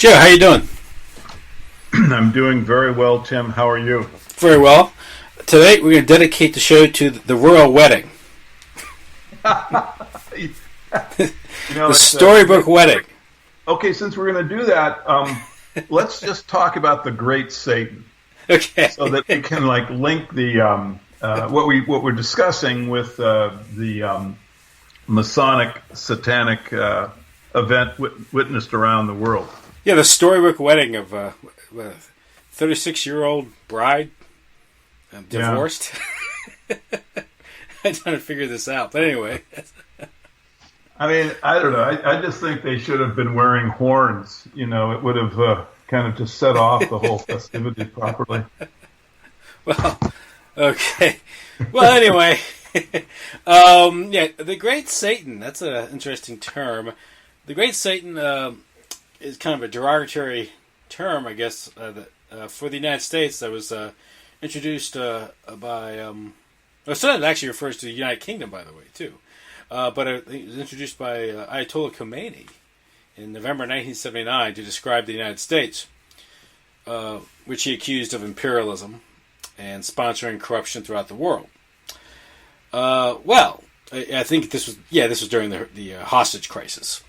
Joe, how you doing? I'm doing very well, Tim. How are you? Very well. Today we're going to dedicate the show to the royal wedding. You The storybook wedding. Okay, since we're going to do that, let's just talk about the Great Satan, Okay. so that we can link the what we're discussing with the Masonic satanic event witnessed around the world. Yeah, the storybook wedding of a 36-year-old bride divorced. Yeah. I'm trying to figure this out, but anyway. I mean, I don't know. I just think they should have been wearing horns. You know, it would have kind of just set off the whole festivity properly. Well, okay. Well, anyway. Yeah, the Great Satan, that's an interesting term. The Great Satan is kind of a derogatory term, I guess, for the United States that was introduced by... it actually refers to the United Kingdom, by the way, too. But it was introduced by Ayatollah Khomeini in November 1979 to describe the United States, which he accused of imperialism and sponsoring corruption throughout the world. I think this was during the hostage crisis.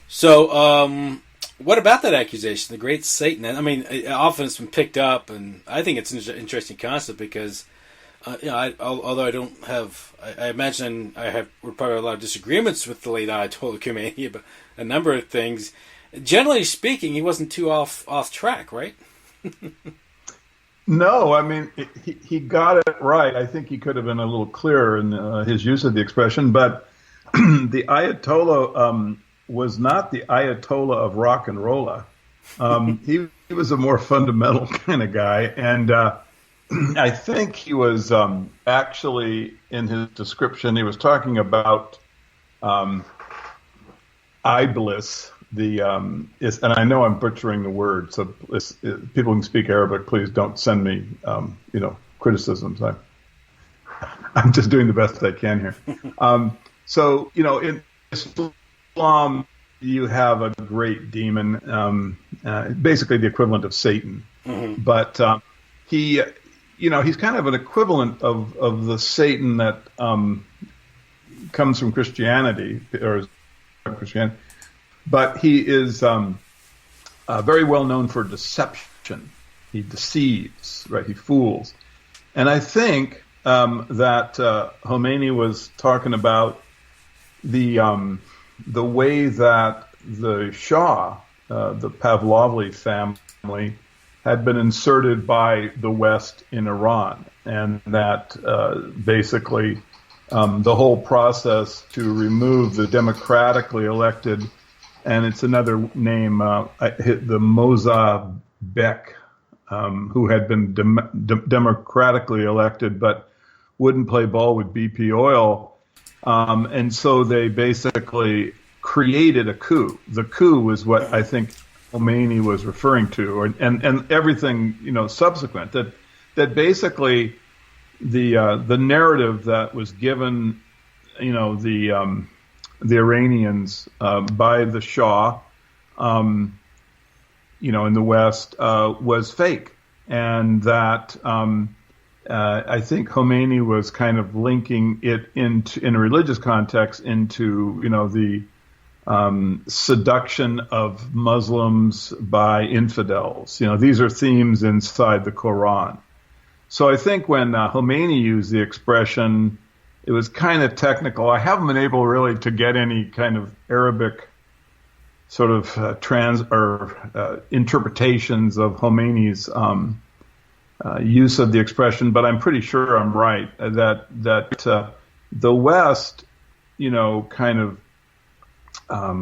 So, what about that accusation, the Great Satan? I mean, often it's been picked up, and I think it's an interesting concept because, although I don't have, I imagine we're probably a lot of disagreements with the late Ayatollah Khomeini about a number of things. Generally speaking, he wasn't too off track, right? No, I mean, he got it right. I think he could have been a little clearer in his use of the expression, but the Ayatollah was not the Ayatollah of rock and rolla. He was a more fundamental kind of guy, and I think he was actually, in his description, he was talking about Iblis. And I know I'm butchering the word, so people can speak Arabic. Please don't send me, criticisms. I'm just doing the best I can here. So, in Islam, you have a great demon, basically the equivalent of Satan. Mm-hmm. But he's kind of an equivalent of the Satan that comes from Christianity, or Christianity. But he is very well known for deception. He deceives, right? He fools. And I think that Khomeini was talking about the way that the Shah, the Pavlovli family, had been inserted by the West in Iran, and that basically the whole process to remove the democratically elected, and it's another name, the Mossadegh, who had been democratically elected but wouldn't play ball with BP oil. And so they basically created a coup. The coup was what I think Khomeini was referring to, and everything subsequent. That basically the narrative that was given, the Iranians by the Shah, in the West, was fake, and that I think Khomeini was kind of linking it in a religious context into the seduction of Muslims by infidels. These are themes inside the Quran. So I think when Khomeini used the expression, it was kind of technical. I haven't been able really to get any kind of Arabic sort of interpretations of Khomeini's use of the expression, but I'm pretty sure I'm right that the West, kind of, I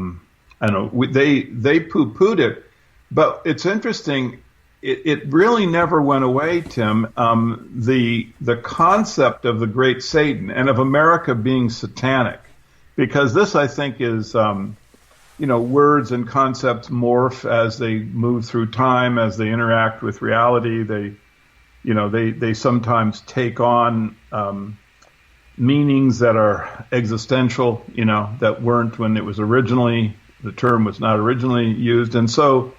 don't know, they poo-pooed it, but it's interesting. It really never went away, Tim. The concept of the Great Satan and of America being satanic, because this, I think, is words and concepts morph as they move through time, as they interact with reality. They sometimes take on meanings that are existential, that weren't when it was originally the term was not originally used. And so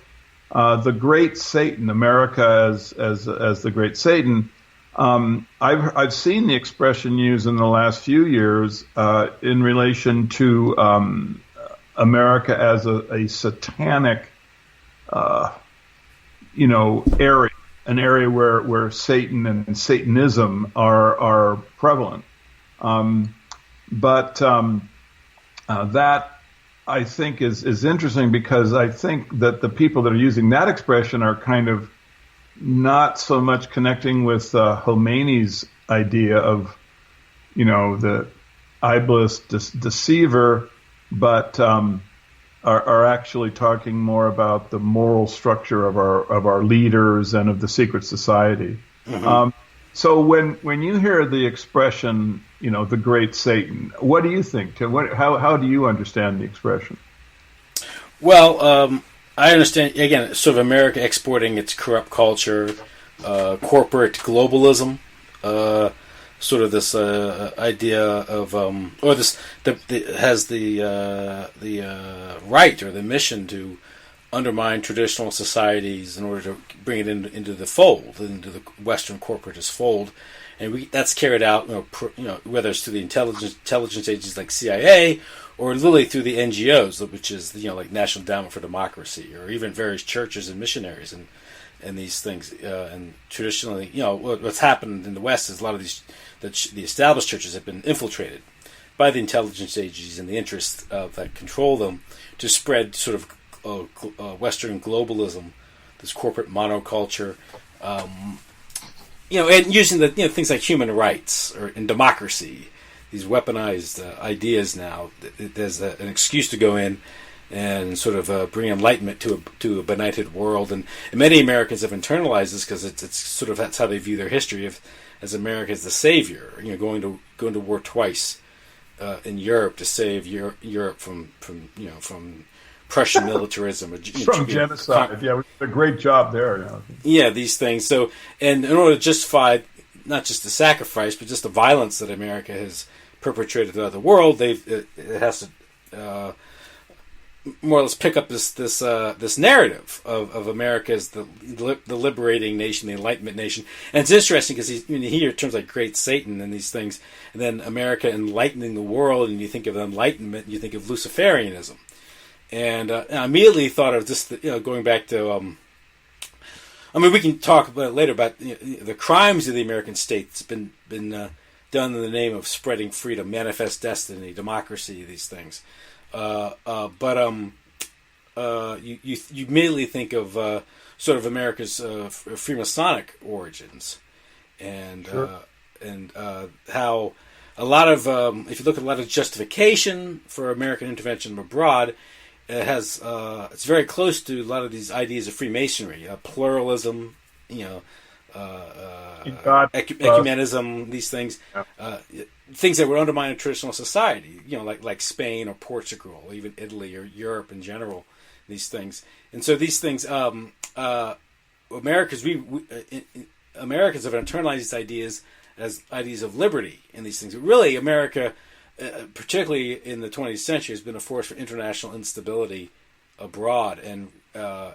the Great Satan, America as the Great Satan, I've seen the expression used in the last few years in relation to America as a satanic, area, an area where Satan and Satanism are prevalent. But that I think is interesting, because I think that the people that are using that expression are kind of not so much connecting with Khomeini's idea of, the Iblis deceiver, but are actually talking more about the moral structure of our leaders and of the secret society. Mm-hmm. So when you hear the expression, the Great Satan, what do you think? How do you understand the expression? Well, I understand, again, sort of America exporting its corrupt culture, corporate globalism, sort of this idea of, or this has the right or the mission to undermine traditional societies in order to bring it into the fold, into the Western corporatist fold, and that's carried out, whether it's through the intelligence agencies like CIA, or literally through the NGOs, which is like National Endowment for Democracy, or even various churches and missionaries and these things. And traditionally, what's happened in the West is a lot of these the established churches have been infiltrated by the intelligence agencies and the interests that control them to spread sort of Western globalism, this corporate monoculture, and using the things like human rights and democracy, these weaponized ideas now as an excuse to go in and sort of bring enlightenment to a benighted world, and many Americans have internalized this because it's sort of that's how they view their history as America as the savior, going to war twice in Europe to save Europe from Prussian militarism, from genocide. Yeah, we did a great job there. Yeah, these things. So, and in order to justify not just the sacrifice, but just the violence that America has perpetrated throughout the world, it has to more or less pick up this narrative of America as the liberating nation, the Enlightenment nation. And it's interesting because you hear terms like Great Satan and these things, and then America enlightening the world, and you think of Enlightenment, and you think of Luciferianism. And I immediately thought of just going back to. We can talk about it later about the crimes of the American state that's been done in the name of spreading freedom, manifest destiny, democracy, these things. But you immediately think of sort of America's Freemasonic origins, and sure. and how a lot of if you look at a lot of justification for American intervention abroad. It has it's very close to a lot of these ideas of Freemasonry, pluralism, ecumenism, these things, things that would undermine a traditional society, like Spain or Portugal, or even Italy or Europe in general. These things, and so these things, Americans have internalized these ideas as ideas of liberty and these things. But really, America. Particularly in the 20th century, has been a force for international instability abroad, and the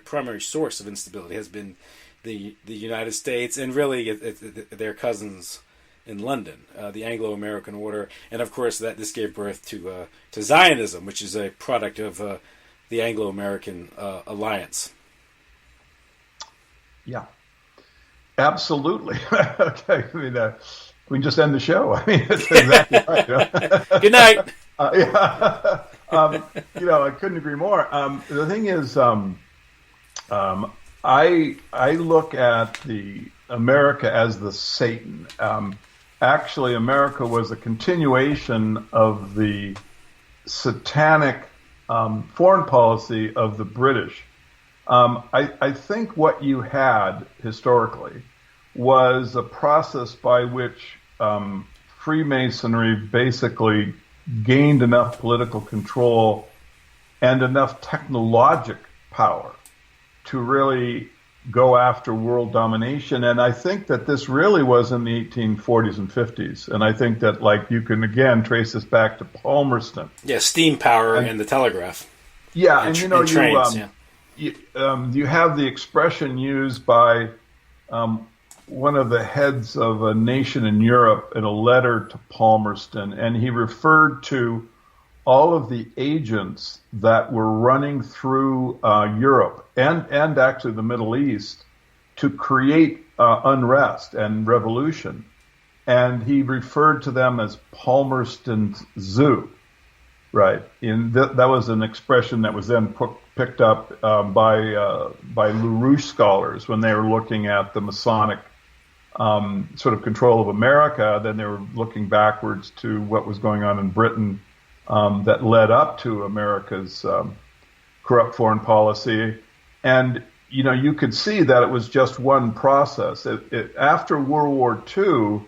primary source of instability has been the United States, and really their cousins in London, the Anglo-American order, and of course this gave birth to Zionism, which is a product of the Anglo-American alliance. Yeah, absolutely. Okay, we can just end the show. I mean, that's exactly right. Good night. Yeah. I couldn't agree more. The thing is, I look at the America as the Satan. Actually, America was a continuation of the satanic foreign policy of the British. I think what you had historically was a process by which Freemasonry basically gained enough political control and enough technologic power to really go after world domination. And I think that this really was in the 1840s and 50s. And I think that, like, you can again trace this back to Palmerston. Yeah, steam power and the telegraph. Yeah, and trains, you have the expression used by one of the heads of a nation in Europe in a letter to Palmerston, and he referred to all of the agents that were running through Europe and actually the Middle East to create unrest and revolution. And he referred to them as Palmerston's Zoo, right? That was an expression that was then picked up by LaRouche scholars when they were looking at the Masonic sort of control of America. Then they were looking backwards to what was going on in Britain that led up to America's corrupt foreign policy. And, you could see that it was just one process. After World War II,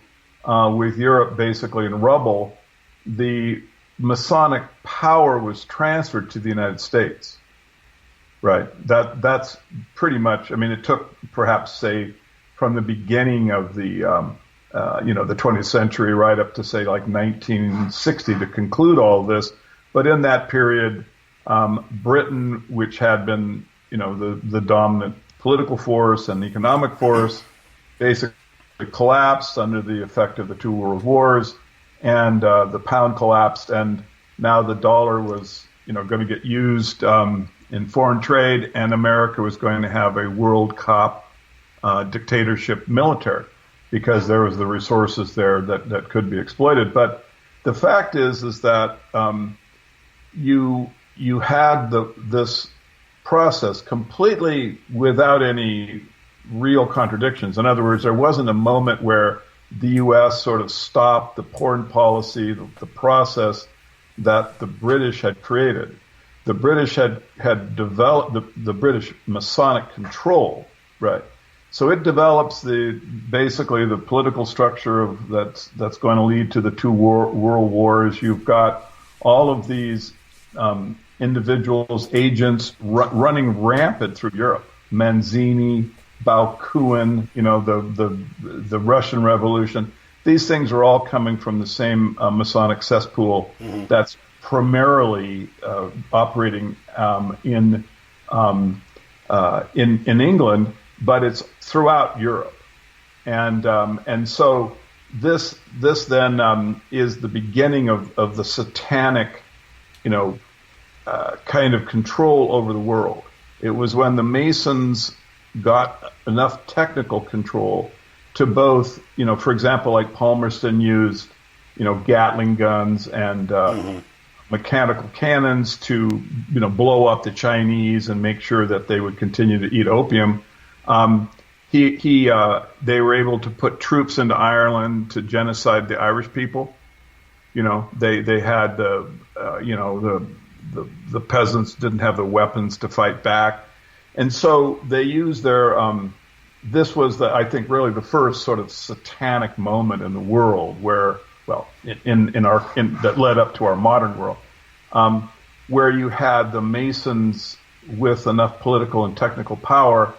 with Europe basically in rubble, the Masonic power was transferred to the United States. Right. That's pretty much, it took perhaps, say, from the beginning of the 20th century right up to, say, like 1960 to conclude all of this. But in that period, Britain, which had been, the dominant political force and economic force, basically collapsed under the effect of the two world wars, and the pound collapsed, and now the dollar was, going to get used in foreign trade, and America was going to have a world cop dictatorship military, because there was the resources there that could be exploited. But the fact is that you had this process completely without any real contradictions. In other words, there wasn't a moment where the U.S. sort of stopped the foreign policy, the process that the British had created. The British had developed the British Masonic control, right? So it develops basically the political structure that's going to lead to the two world wars. You've got all of these individuals, agents running rampant through Europe. Manzini, Bakunin, the Russian Revolution. These things are all coming from the same Masonic cesspool that's primarily operating in England, but it's throughout Europe, and so this then is the beginning of the satanic, kind of control over the world. It was when the Masons got enough technical control to both, for example, like Palmerston used, Gatling guns and mechanical cannons to, blow up the Chinese and make sure that they would continue to eat opium. They were able to put troops into Ireland to genocide the Irish people. They had the peasants didn't have the weapons to fight back. And so they used their, this was I think really the first sort of satanic moment in the world where, well, that led up to our modern world, where you had the Masons with enough political and technical power.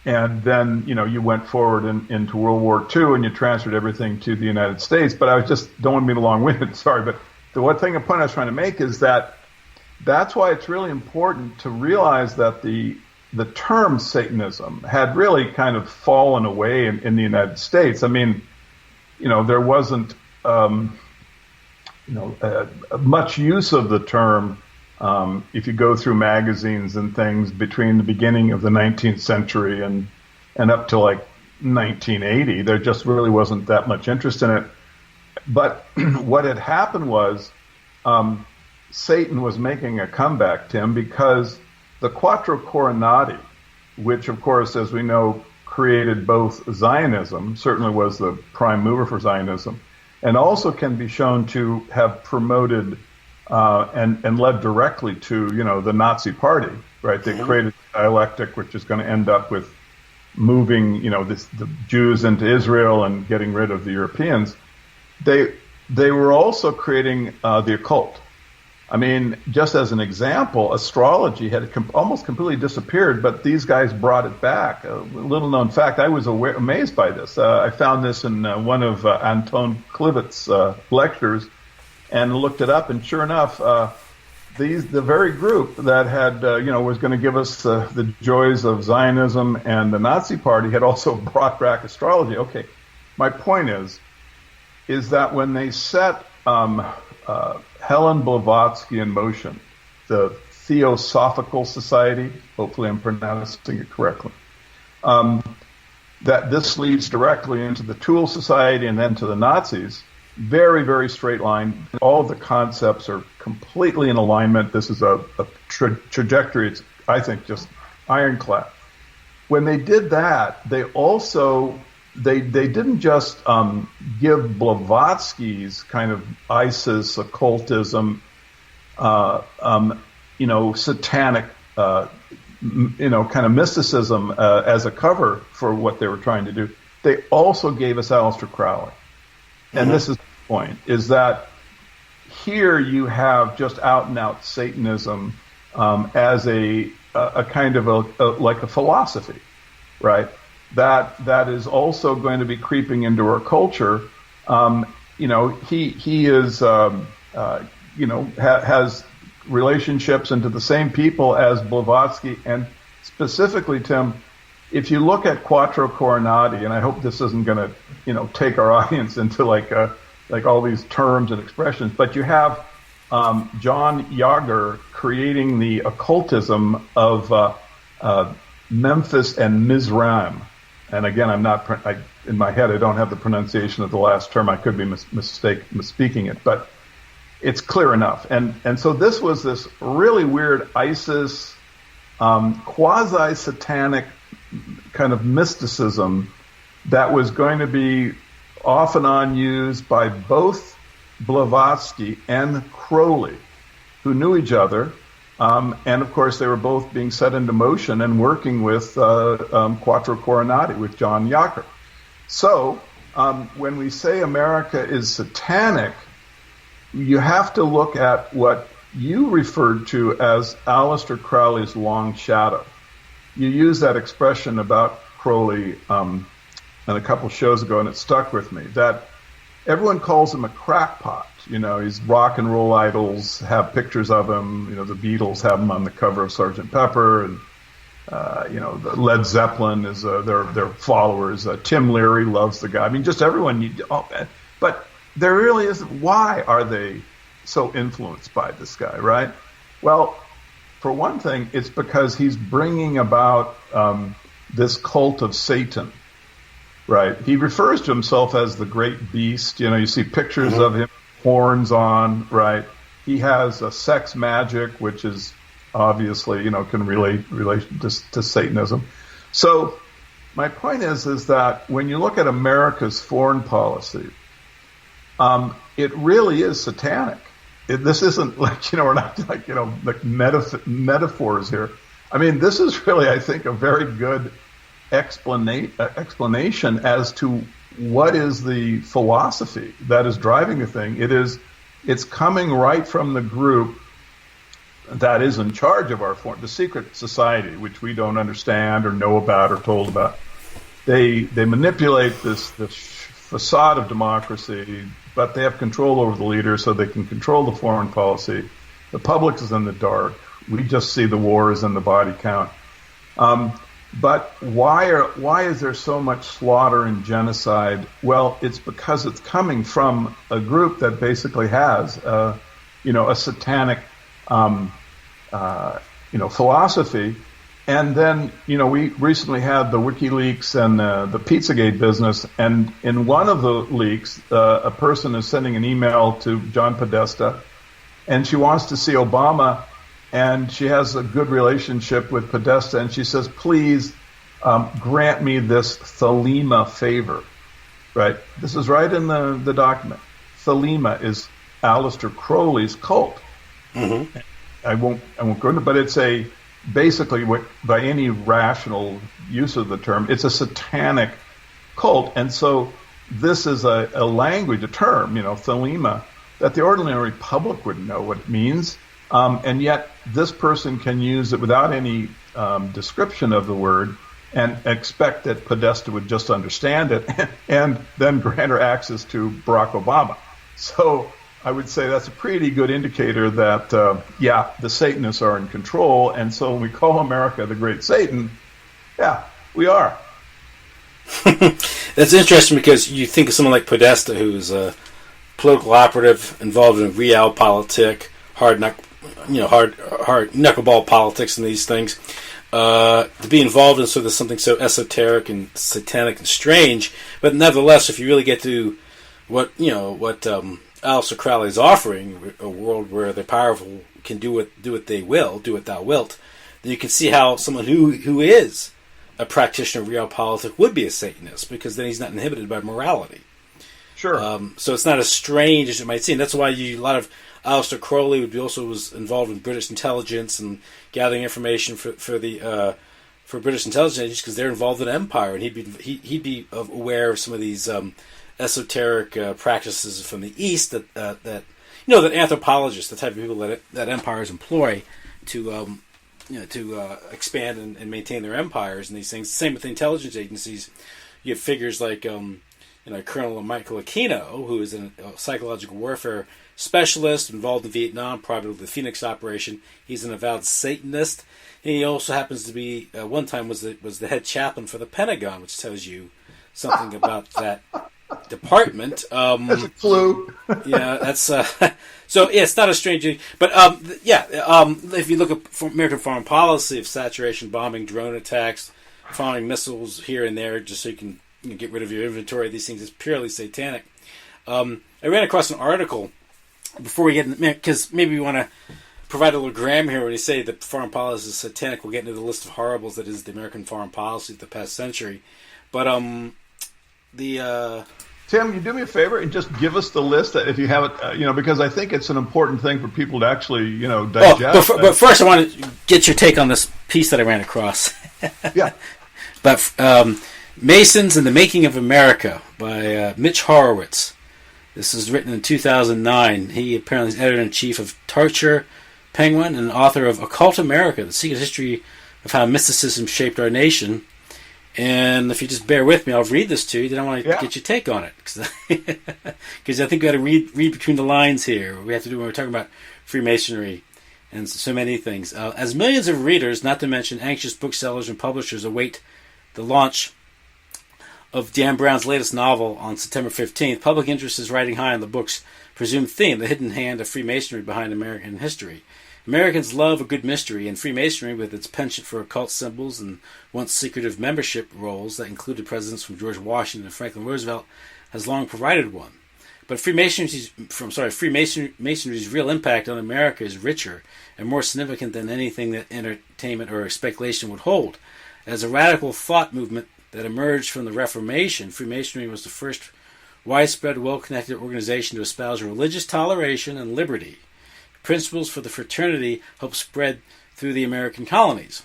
And then, you went forward into World War II and you transferred everything to the United States. But I don't want to be long-winded, sorry. But the one point I was trying to make is that's why it's really important to realize that the term Satanism had really kind of fallen away in the United States. There wasn't, much use of the term. If you go through magazines and things between the beginning of the 19th century and up to like 1980, there just really wasn't that much interest in it. But what had happened was Satan was making a comeback, Tim, because the Quattro Coronati, which of course, as we know, created both Zionism, certainly was the prime mover for Zionism, and also can be shown to have promoted and led directly to, the Nazi Party, right? They created dialectic, which is going to end up with moving, the Jews into Israel and getting rid of the Europeans. They were also creating the occult. I mean, just as an example, astrology had almost completely disappeared, but these guys brought it back. A little known fact, I was amazed by this. I found this in one of Anton Klivet's lectures and looked it up, and sure enough, the very group that had, was going to give us the joys of Zionism and the Nazi Party had also brought back astrology. Okay, my point is that when they set Helen Blavatsky in motion, the Theosophical Society, hopefully I'm pronouncing it correctly, that this leads directly into the Tool Society and then to the Nazis. Very, very straight line. All of the concepts are completely in alignment. This is a trajectory. It's, I think, just ironclad. When they did that, they also they didn't just give Blavatsky's kind of ISIS occultism, satanic, kind of mysticism as a cover for what they were trying to do. They also gave us Aleister Crowley. And this is the point, is that here you have just out and out Satanism as a kind of like a philosophy, right? That is also going to be creeping into our culture. He is has relationships into the same people as Blavatsky, and specifically, Tim, if you look at Quattro Coronati, and I hope this isn't going to, take our audience into like all these terms and expressions, but you have John Yager creating the occultism of Memphis and Mizraim. And again, in my head, I don't have the pronunciation of the last term. I could be misspeaking it, but it's clear enough. And so this was this really weird ISIS, quasi-satanic kind of mysticism that was going to be off and on used by both Blavatsky and Crowley, who knew each other. And of course, they were both being set into motion and working with Quattro Coronati, with John Yager. So when we say America is satanic, you have to look at what you referred to as Aleister Crowley's long shadow. You used that expression about Crowley in a couple shows ago, and it stuck with me, that everyone calls him a crackpot. His rock and roll idols have pictures of him. The Beatles have him on the cover of Sgt. Pepper, and the Led Zeppelin is their followers. Tim Leary loves the guy. I mean, just everyone. But there really isn't. Why are they so influenced by this guy, right? Well, for one thing, it's because he's bringing about this cult of Satan, right? He refers to himself as the great beast. You see pictures of him, horns on, right? He has a sex magic, which is obviously, can relate to Satanism. So my point is that when you look at America's foreign policy, it really is satanic. This isn't like, we're not like, like metaphors here. I mean, this is really, I think, a very good explanation as to what is the philosophy that is driving the thing. It's coming right from the group that is in charge of the secret society, which we don't understand or know about or told about. They manipulate this facade of democracy, but they have control over the leaders, so they can control the foreign policy. The public is in the dark. We just see the wars and the body count. But why is there so much slaughter and genocide? Well, it's because it's coming from a group that basically has, a satanic, philosophy. And then, we recently had the WikiLeaks and the Pizzagate business, and in one of the leaks, a person is sending an email to John Podesta, and she wants to see Obama, and she has a good relationship with Podesta, and she says, please grant me this Thelema favor, right? This is right in the document. Thelema is Aleister Crowley's cult. Mm-hmm. I won't go into, but it's basically, by any rational use of the term, it's a satanic cult. And so this is a language, a term, Thelema, that the ordinary public wouldn't know what it means. And yet this person can use it without any description of the word and expect that Podesta would just understand it and then grant her access to Barack Obama. So I would say that's a pretty good indicator that, the Satanists are in control. And so when we call America the Great Satan, yeah, we are. That's interesting because you think of someone like Podesta, who's a political operative involved in realpolitik, hard knuckleball politics and these things. To be involved in sort of something so esoteric and satanic and strange, but nevertheless, if you really get to what Aleister Crowley is offering, a world where the powerful can do what they will, do what thou wilt, then you can see how someone who is a practitioner of realpolitik would be a Satanist, because then he's not inhibited by morality. Sure. So it's not as strange as it might seem. That's why a lot of Aleister Crowley was involved in British intelligence and gathering information for British intelligence agents, because they're involved in empire, and he'd be aware of some of these esoteric practices from the East that anthropologists, the type of people that empires employ to expand and maintain their empires and these things. Same with the intelligence agencies. You have figures like Colonel Michael Aquino, who is a psychological warfare specialist involved in Vietnam prior to the Phoenix operation. He's an avowed Satanist. And he also happens to be one time was the head chaplain for the Pentagon, which tells you something about that department. That's a clue. Yeah, that's so. Yeah, it's not a strange thing, but if you look at American foreign policy of saturation bombing, drone attacks, firing missiles here and there, just so you can get rid of your inventory of these things, is purely satanic. I ran across an article before we get in, because maybe we want to provide a little grammar here when you say that foreign policy is satanic. We'll get into the list of horribles that is the American foreign policy of the past century. But Tim, you do me a favor and just give us the list if you have it, because I think it's an important thing for people to actually, digest. But first, I want to get your take on this piece that I ran across. Yeah. But Masons and the Making of America by Mitch Horowitz. This is written in 2009. He apparently is editor-in-chief of Torture Penguin and author of Occult America, The Secret History of How Mysticism Shaped Our Nation. And if you just bear with me, I'll read this to you. Then I want to get your take on it. Because I think we got to read between the lines here. We have to do when we're talking about Freemasonry and so many things. As millions of readers, not to mention anxious booksellers and publishers, await the launch of Dan Brown's latest novel on September 15th, public interest is riding high on the book's presumed theme, the hidden hand of Freemasonry behind American history. Americans love a good mystery, and Freemasonry, with its penchant for occult symbols and once secretive membership roles that included presidents from George Washington and Franklin Roosevelt, has long provided one. But Freemasonry's real impact on America is richer and more significant than anything that entertainment or speculation would hold. As a radical thought movement that emerged from the Reformation, Freemasonry was the first widespread, well-connected organization to espouse religious toleration and liberty. Principles for the fraternity helped spread through the American colonies.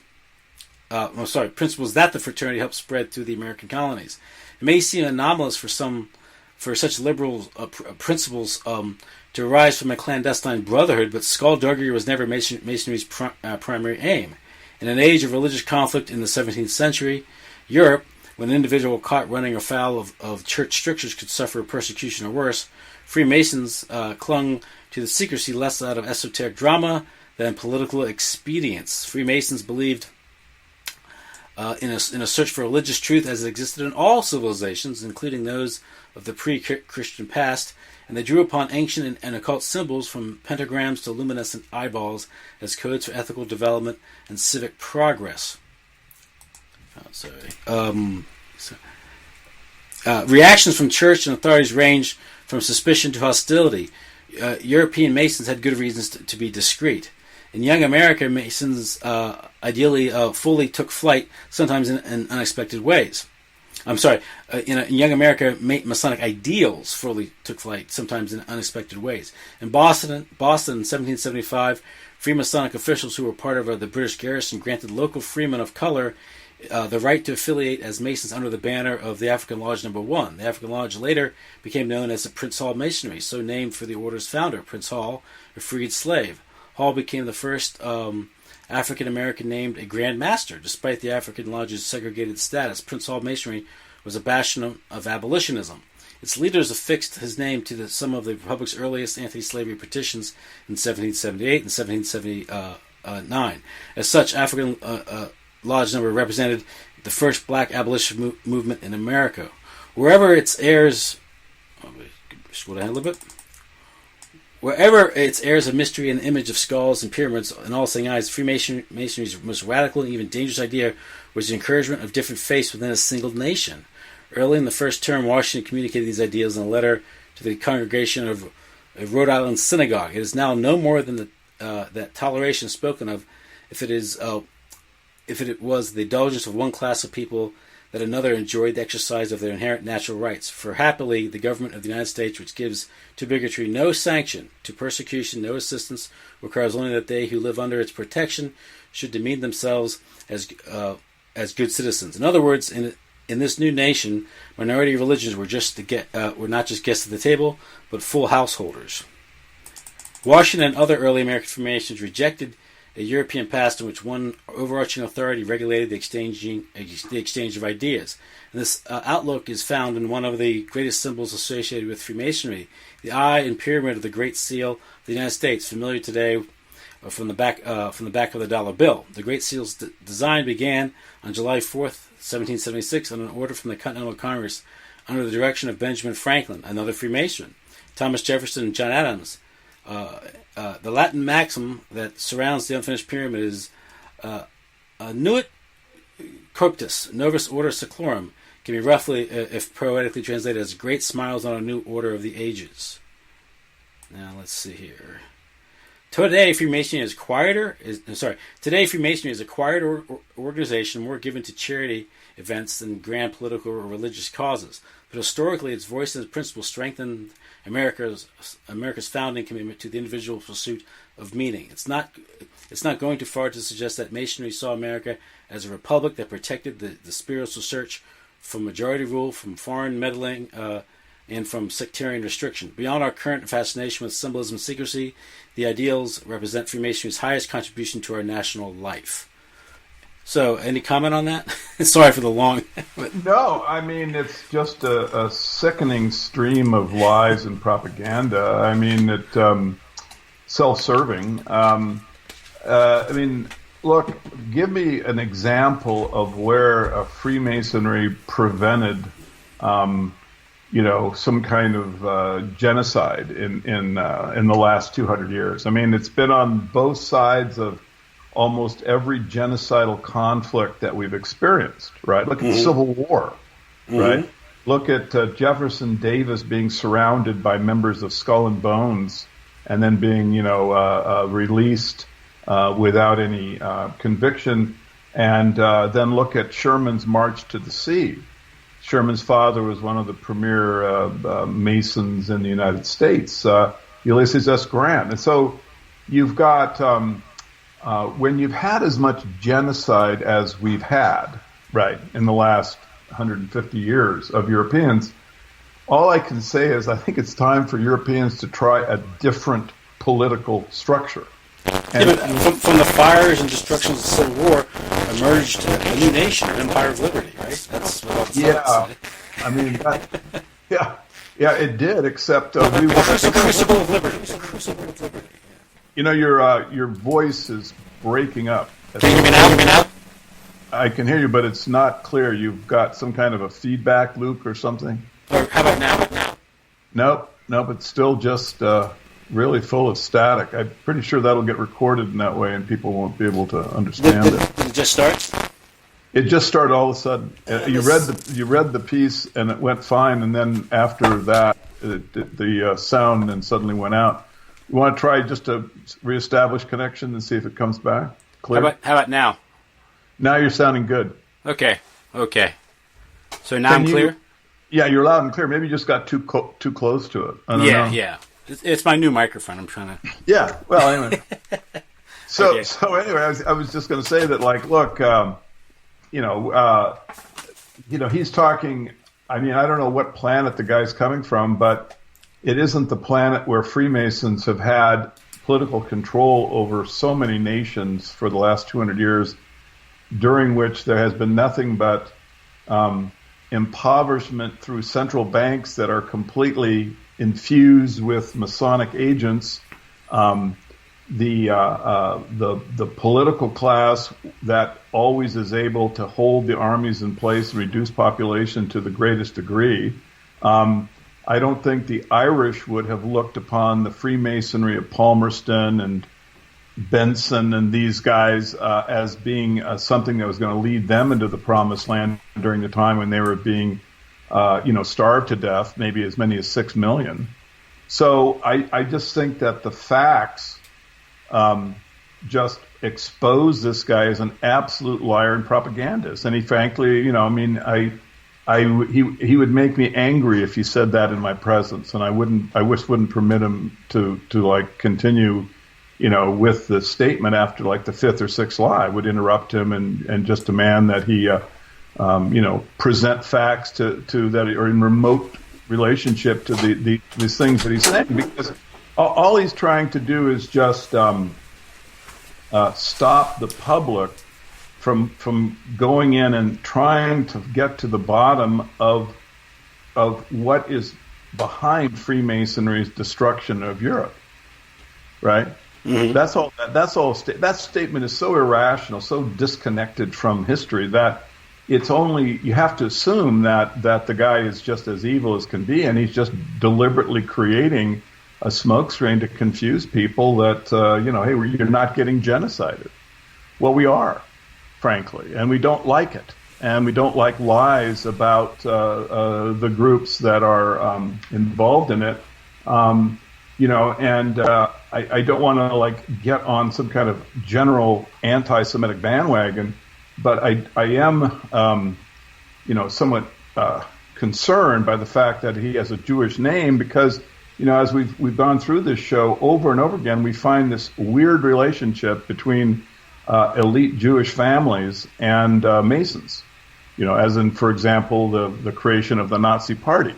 Principles that the fraternity helped spread through the American colonies. It may seem anomalous for such liberal principles to arise from a clandestine brotherhood, but skullduggery was never Masonry's primary aim. In an age of religious conflict in the 17th century, Europe, when an individual caught running afoul of church strictures could suffer persecution or worse, Freemasons clung to the secrecy less out of esoteric drama than political expedience. Freemasons believed in a search for religious truth as it existed in all civilizations, including those of the pre-Christian past, and they drew upon ancient and occult symbols from pentagrams to luminescent eyeballs as codes for ethical development and civic progress. Reactions from church and authorities ranged from suspicion to hostility. European Masons had good reasons to be discreet. In young America, Masons ideally fully took flight, sometimes in unexpected ways. In young America, Masonic ideals fully took flight, sometimes in unexpected ways. In Boston in 1775, Freemasonic officials who were part of the British garrison granted local freemen of color the right to affiliate as Masons under the banner of the African Lodge Number 1. The African Lodge later became known as the Prince Hall Masonry, so named for the order's founder, Prince Hall, a freed slave. Hall became the first African American named a Grand Master. Despite the African Lodge's segregated status, Prince Hall Masonry was a bastion of abolitionism. Its leaders affixed his name to some of the Republic's earliest anti-slavery petitions in 1778 and 1779. As such, African Lodge Number represented the first black abolition movement in America. Wherever its heirs... scroll down a little bit. Wherever its airs of mystery and the image of skulls and pyramids and all-seeing eyes, Freemasonry's most radical and even dangerous idea was the encouragement of different faiths within a single nation. Early in the first term, Washington communicated these ideas in a letter to the congregation of Rhode Island Synagogue. It is now no more than that toleration spoken of if it was the indulgence of one class of people that another enjoyed the exercise of their inherent natural rights. For happily, the government of the United States, which gives to bigotry no sanction, to persecution no assistance, requires only that they who live under its protection should demean themselves as good citizens. In other words, in this new nation, minority religions were were not just guests at the table, but full householders. Washington and other early American Freemasons rejected a European past in which one overarching authority regulated the exchange of ideas. And this outlook is found in one of the greatest symbols associated with Freemasonry, the eye and pyramid of the Great Seal of the United States, familiar today from the back of the dollar bill. The Great Seal's design began on July 4th, 1776, on an order from the Continental Congress under the direction of Benjamin Franklin, another Freemason, Thomas Jefferson, and John Adams. The Latin maxim that surrounds the unfinished pyramid is Nuit Coctus, Novus Order Seclorum, can be roughly, if poetically translated, as great smiles on a new order of the ages. Now let's see here. Today, Freemasonry is a quiet organization more given to charity events than grand political or religious causes. But historically, its voice and its principles strengthened America's founding commitment to the individual pursuit of meaning. It's not going too far to suggest that Masonry saw America as a republic that protected the spiritual search from majority rule, from foreign meddling, and from sectarian restriction. Beyond our current fascination with symbolism and secrecy, the ideals represent Freemasonry's highest contribution to our national life. So, any comment on that? Sorry for the long... No, I mean, it's just a sickening stream of lies and propaganda. I mean, self-serving. I mean, look, give me an example of where Freemasonry prevented, some kind of genocide in the last 200 years. I mean, it's been on both sides of almost every genocidal conflict that we've experienced, right? Look at the Civil War, right? Look at Jefferson Davis being surrounded by members of Skull and Bones and then being, released without any conviction. And then look at Sherman's March to the Sea. Sherman's father was one of the premier Masons in the United States, Ulysses S. Grant. And so you've got... when you've had as much genocide as we've had, right, in the last 150 years of Europeans, all I can say is I think it's time for Europeans to try a different political structure. And from the fires and destructions of the Civil War emerged a new nation, an empire of liberty, right? That's what all the say. I mean, yeah, it did, except we were... The crucible of liberty. It was a crucible of liberty. You know, your voice is breaking up. Can you hear me now? I can hear you, but it's not clear. You've got some kind of a feedback loop or something. Or how about now? Nope. It's still just really full of static. I'm pretty sure that'll get recorded in that way, and people won't be able to understand it. Did it just start? It just started all of a sudden. You read the piece, and it went fine, and then after that, the sound then suddenly went out. You want to try just to reestablish connection and see if it comes back? Clear? How about now? Now you're sounding good. Okay. So now I'm clear? Yeah, you're loud and clear. Maybe you just got too close to it. I don't know. Yeah. It's my new microphone. I'm trying to... Yeah, well, anyway. So anyway, I was just going to say that, like, look, you know, he's talking. I mean, I don't know what planet the guy's coming from, but it isn't the planet where Freemasons have had political control over so many nations for the last 200 years, during which there has been nothing but impoverishment through central banks that are completely infused with Masonic agents. The political class that always is able to hold the armies in place, reduce population to the greatest degree. I don't think the Irish would have looked upon the Freemasonry of Palmerston and Benson and these guys as being something that was going to lead them into the promised land during the time when they were being, starved to death, maybe as many as 6 million. So I just think that the facts just expose this guy as an absolute liar and propagandist. And he frankly, he would make me angry if he said that in my presence, and I wouldn't permit him to like continue, with the statement after like the fifth or sixth lie. I would interrupt him and just demand that he, present facts to that are in remote relationship to these things that he's saying, because all he's trying to do is just stop the public from going in and trying to get to the bottom of what is behind Freemasonry's destruction of Europe, right? Mm-hmm. That statement is so irrational, so disconnected from history that you have to assume that the guy is just as evil as can be, and he's just deliberately creating a smokescreen to confuse people that, hey, you're not getting genocided. Well, we are, frankly, and we don't like it. And we don't like lies about the groups that are involved in it. I don't want to get on some kind of general anti-Semitic bandwagon, but I am, somewhat concerned by the fact that he has a Jewish name, because as we've gone through this show over and over again, we find this weird relationship between elite Jewish families and Masons. As in, for example, the creation of the Nazi Party,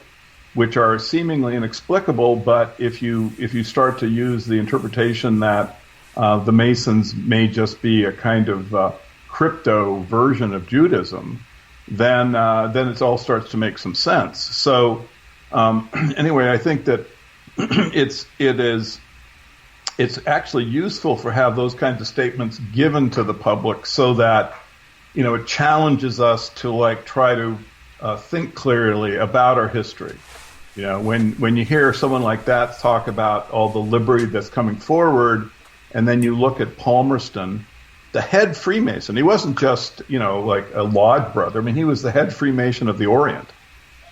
which are seemingly inexplicable. But if you start to use the interpretation that the Masons may just be a kind of crypto version of Judaism, then it all starts to make some sense. So anyway, I think that it's actually useful for have those kinds of statements given to the public, so that it challenges us to try to think clearly about our history. When you hear someone like that talk about all the liberty that's coming forward, and then you look at Palmerston, the head Freemason. He wasn't just like a lodge brother. I mean, he was the head Freemason of the Orient,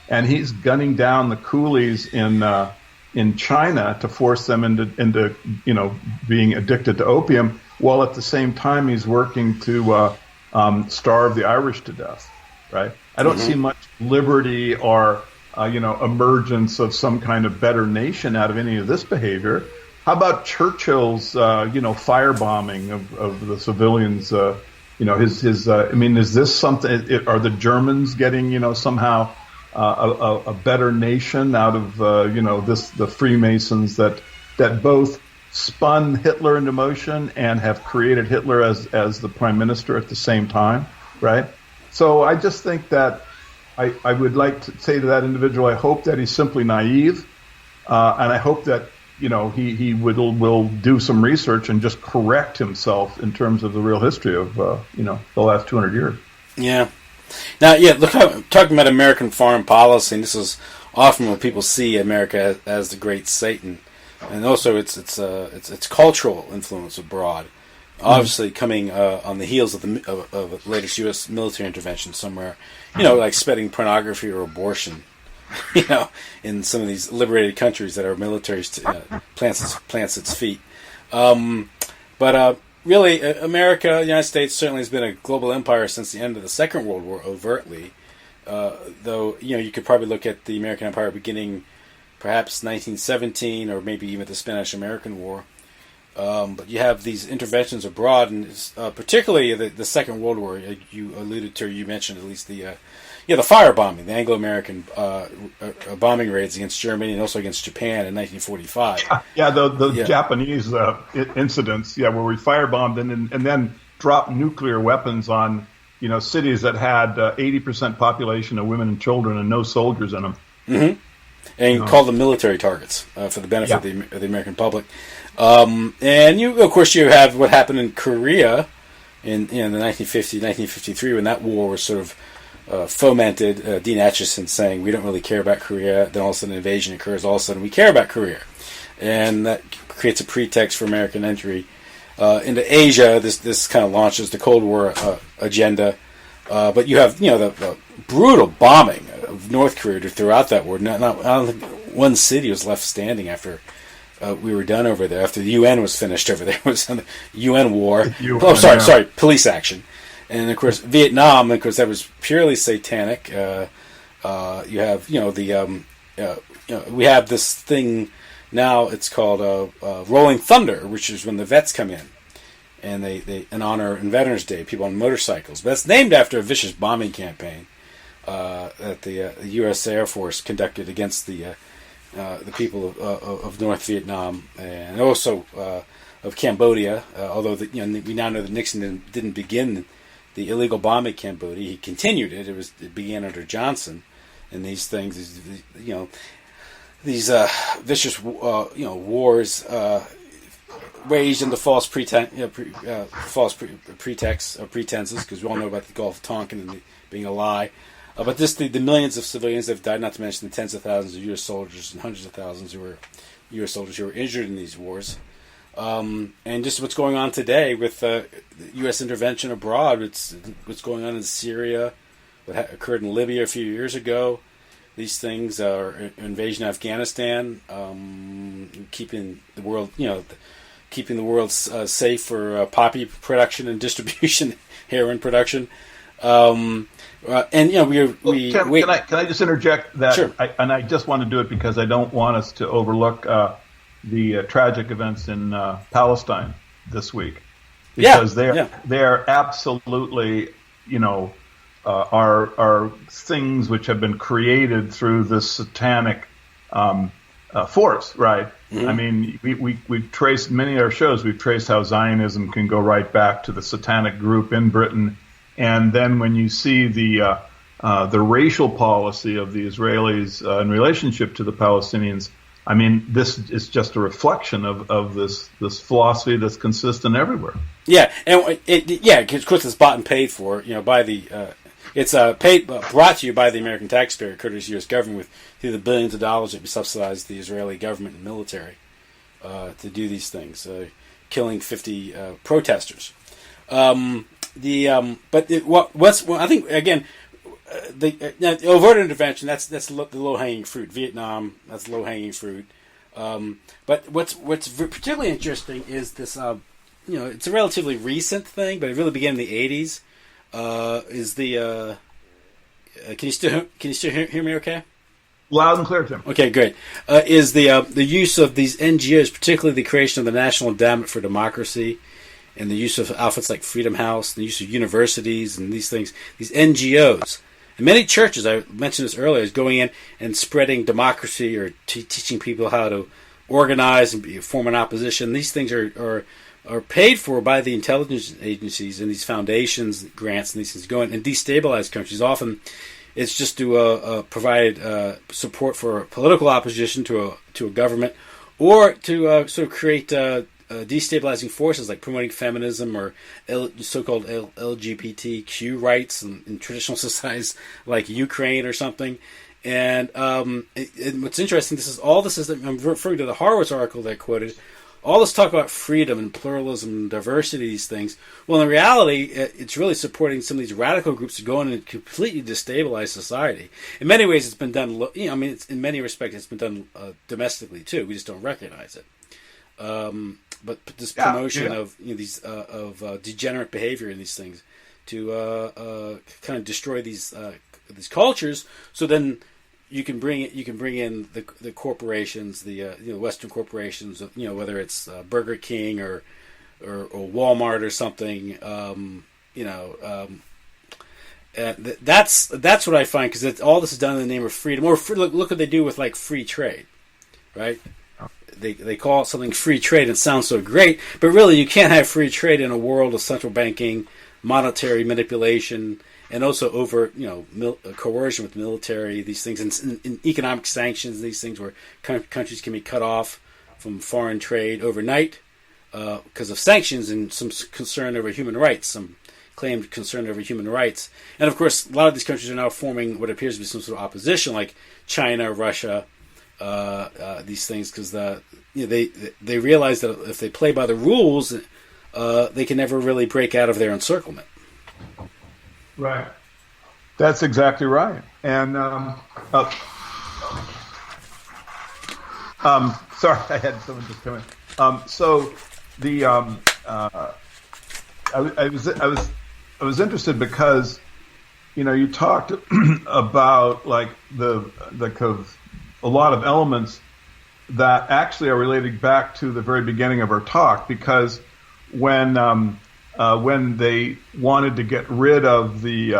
and he's gunning down the coolies in China to force them into being addicted to opium, while at the same time he's working to starve the Irish to death. Right? I don't see much liberty or emergence of some kind of better nation out of any of this behavior. How about Churchill's firebombing of the civilians? Is this something? Are the Germans getting somehow a better nation out of the Freemasons that both spun Hitler into motion and have created Hitler as the prime minister at the same time, right? So I just think that I would like to say to that individual, I hope that he's simply naive, and I hope that he will do some research and just correct himself in terms of the real history of the last 200 years. Yeah. Now, look, I'm talking about American foreign policy, and this is often when people see America as the great Satan, and also its cultural influence abroad. Obviously, coming on the heels of the latest U.S. military intervention somewhere, like spreading pornography or abortion, in some of these liberated countries that our military plants its feet. But really, America, the United States, certainly has been a global empire since the end of the Second World War, overtly. Though, you could probably look at the American Empire beginning perhaps 1917, or maybe even the Spanish-American War. But you have these interventions abroad, and particularly the Second World War. You alluded to, you mentioned at least the firebombing, the Anglo-American bombing raids against Germany and also against Japan in 1945. Yeah, the Japanese incidents, where we firebombed and then dropped nuclear weapons on cities that had 80% population of women and children and no soldiers in them. Mm-hmm. And called them military targets for the benefit of the American public. And of course, you have what happened in Korea in the 1950, 1953, when that war was sort of fomented. Dean Acheson saying, we don't really care about Korea. Then all of a sudden an invasion occurs. All of a sudden we care about Korea. And that creates a pretext for American entry into Asia. This kind of launches the Cold War agenda. But you have, the brutal bombing of North Korea throughout that war. I don't think one city was left standing after we were done over there. After the UN was finished over there, it was the UN war. Police action. And of course, Vietnam. Of course, that was purely satanic. You have, we have this thing now. It's called Rolling Thunder, which is when the vets come in. And they in honor in Veterans Day, people on motorcycles. But it's named after a vicious bombing campaign that the U.S. Air Force conducted against the people of North Vietnam and also of Cambodia. Although we now know that Nixon didn't begin the illegal bombing in Cambodia, he continued it. It began under Johnson, and these things, these vicious wars. Waged under false pretexts or pretenses, because we all know about the Gulf of Tonkin being a lie. But the millions of civilians that have died, not to mention the tens of thousands of U.S. soldiers and hundreds of thousands U.S. soldiers who were injured in these wars. And just what's going on today with U.S. intervention abroad, what's going on in Syria, what occurred in Libya a few years ago. These things are invasion of Afghanistan, keeping the world safe for poppy production and distribution, heroin production, and Can I just interject that? Sure. I just want to do it because I don't want us to overlook the tragic events in Palestine this week, because they are absolutely are things which have been created through this satanic force, right? Mm-hmm. I mean, we've traced many of our shows. We've traced how Zionism can go right back to the satanic group in Britain, and then when you see the racial policy of the Israelis in relationship to the Palestinians, I mean, this is just a reflection of this philosophy that's consistent everywhere. Yeah, and of course, it's bought and paid for, by the. It's brought to you by the American taxpayer, courtesy U.S. government, through the billions of dollars that we subsidize the Israeli government and military to do these things, killing 50 protesters. I think again, the overt intervention, that's the low hanging fruit. Vietnam, that's low hanging fruit. But what's particularly interesting is this. It's a relatively recent thing, but it really began in the 80s. Is the can you still hear me okay? Loud and clear, Tim. Okay, great. Is the use of these NGOs, particularly the creation of the National Endowment for Democracy, and the use of outfits like Freedom House, the use of universities and these things, these NGOs. And many churches, I mentioned this earlier, is going in and spreading democracy or teaching people how to organize and form an opposition. These things are paid for by the intelligence agencies and these foundations, grants, and these things going and destabilize countries. Often, it's just to provide support for political opposition to a government, or to sort of create destabilizing forces like promoting feminism or so-called LGBTQ rights in traditional societies like Ukraine or something. And what's interesting, I'm referring to the Horowitz article that I quoted. All this talk about freedom and pluralism and diversity, these things. Well, in reality, it's really supporting some of these radical groups to go in and completely destabilize society. In many ways, it's been done. In many respects, it's been done domestically too. We just don't recognize it. But this promotion of these of degenerate behavior in these things to kind of destroy these cultures. So then you can bring in the corporations, the Western corporations, whether it's Burger King or Walmart or something. That's what I find, because all this is done in the name of freedom. Or look what they do with like free trade, right? They call it something free trade. It sounds so great, but really you can't have free trade in a world of central banking, monetary manipulation, and also over coercion with military, these things, and economic sanctions, these things where countries can be cut off from foreign trade overnight because of sanctions and some concern over human rights, some claimed concern over human rights. And of course, a lot of these countries are now forming what appears to be some sort of opposition, like China, Russia, these things, because they realize that if they play by the rules, they can never really break out of their encirclement. Right. That's exactly right. And sorry, I had someone just come in. So the I was interested because you talked about like the a lot of elements that actually are related back to the very beginning of our talk, because when they wanted to get rid of the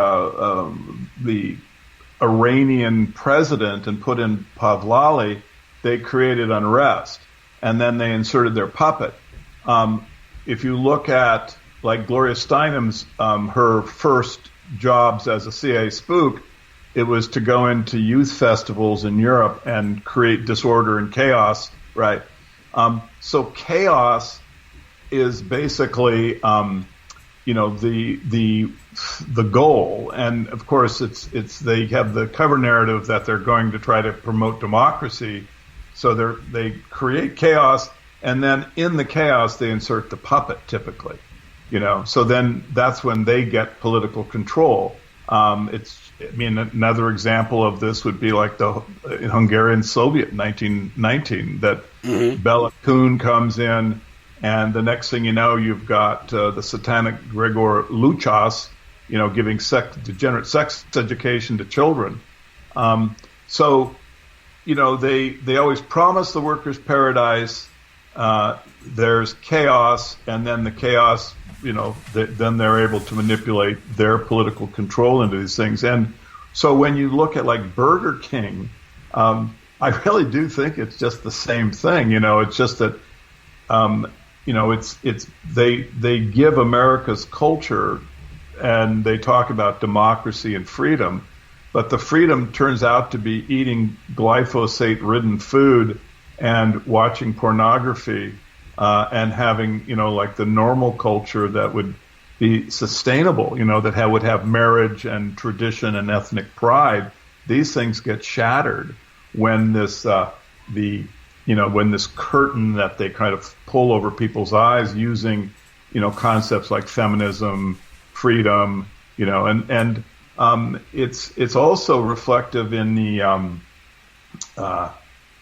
Iranian president and put in Pahlavi, they created unrest, and then they inserted their puppet. If you look at like Gloria Steinem's her first jobs as a CIA spook, it was to go into youth festivals in Europe and create disorder and chaos, right? So chaos is basically, the goal, and of course it's they have the cover narrative that they're going to try to promote democracy, so they create chaos, and then in the chaos they insert the puppet typically, so then that's when they get political control. Another example of this would be like the Hungarian Soviet in 1919, that Bela Kun comes in, and the next thing you know, you've got the satanic Gregor Luchas, giving degenerate sex education to children. So they always promise the workers' paradise. There's chaos, and then the chaos, then they're able to manipulate their political control into these things. And so when you look at like Burger King, I really do think it's just the same thing. It's just that, they give America's culture, and they talk about democracy and freedom, but the freedom turns out to be eating glyphosate-ridden food and watching pornography, and having, like the normal culture that would be sustainable, that would have marriage and tradition and ethnic pride. These things get shattered when this, when this curtain that they kind of pull over people's eyes using, concepts like feminism, freedom, and it's also reflective in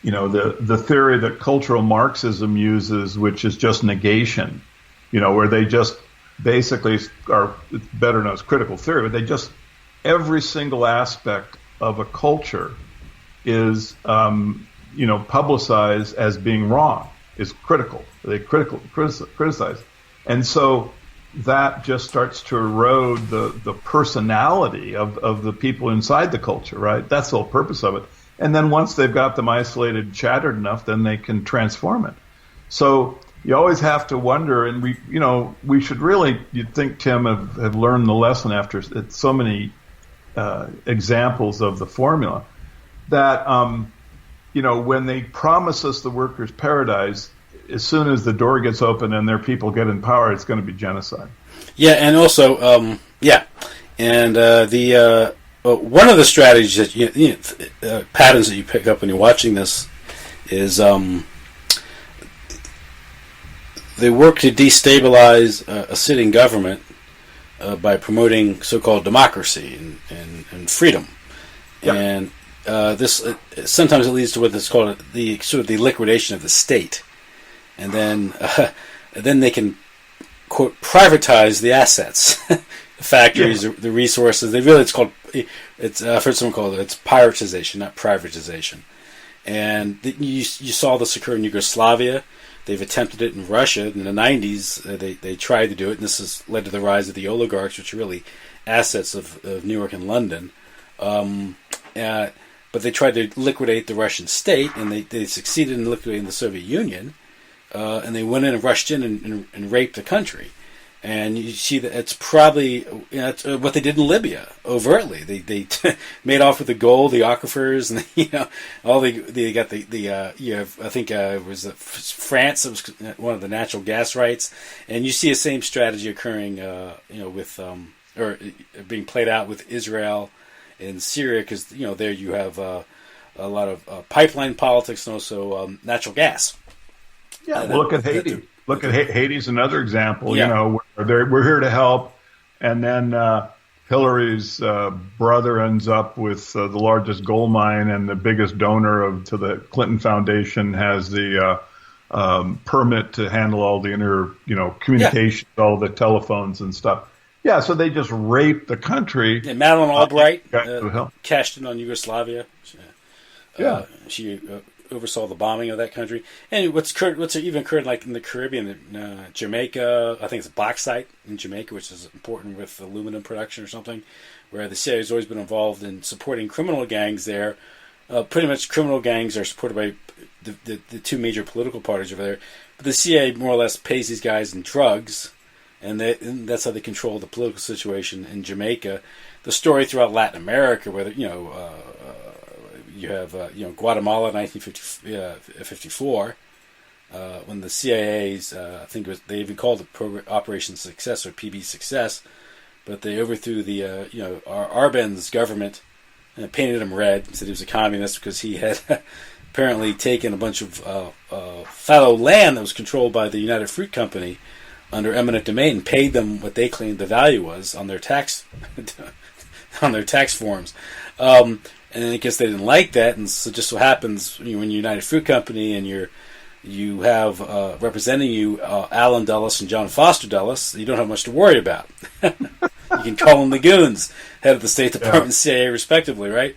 the theory that cultural Marxism uses, which is just negation, where they just basically are, it's better known as critical theory, but they just, every single aspect of a culture is, publicized as being wrong, is critical. They criticize. And so that just starts to erode the personality of the people inside the culture, right? That's the whole purpose of it. And then once they've got them isolated, shattered enough, then they can transform it. So you always have to wonder, and we should really, you'd think, Tim, have learned the lesson after so many examples of the formula, that, when they promise us the workers' paradise, as soon as the door gets open and their people get in power, it's going to be genocide. Yeah, and also, one of the strategies that patterns that you pick up when you're watching this is they work to destabilize a sitting government by promoting so-called democracy and freedom, and this sometimes it leads to what is called the liquidation of the state, and then they can, quote, privatize the assets. factories, the resources. I've heard someone call it's pirateization, not privatization. And you saw this occur in Yugoslavia. They've attempted it in Russia in the 90s. They tried to do it, and this has led to the rise of the oligarchs, which are really assets of New York and London. But they tried to liquidate the Russian state, and they succeeded in liquidating the Soviet Union. And they went in and rushed in and raped the country. And you see that it's probably it's what they did in Libya overtly. They made off with the gold, the aquifers, and they got I think it was France. It was one of the natural gas rights, and you see the same strategy occurring with or being played out with Israel and Syria, because there you have a lot of pipeline politics and also natural gas. Yeah, look at Haiti. Look at Haiti's another example. Where we're here to help, and then Hillary's brother ends up with the largest gold mine, and the biggest donor to the Clinton Foundation has the permit to handle all the communications, all the telephones and stuff. Yeah, so they just raped the country. And Madeleine Albright cashed in on Yugoslavia. She oversaw the bombing of that country. And what's even occurred like in the Caribbean, Jamaica, I think it's bauxite in Jamaica, which is important with aluminum production or something, where the CIA has always been involved in supporting criminal gangs there. Pretty much criminal gangs are supported by the two major political parties over there. But the CIA more or less pays these guys in drugs, and that's how they control the political situation in Jamaica. The story throughout Latin America, where you have Guatemala in 1954, when the CIA's I think they even called it Operation Success or PB Success, but they overthrew the Arbenz government and painted him red, said he was a communist because he had apparently taken a bunch of fallow land that was controlled by the United Fruit Company under eminent domain and paid them what they claimed the value was on their tax forms. And I guess they didn't like that, and so just so happens when you're United Fruit Company and you have representing you Alan Dulles and John Foster Dulles, you don't have much to worry about. You can call them the goons, head of the State Department, CIA, respectively, right?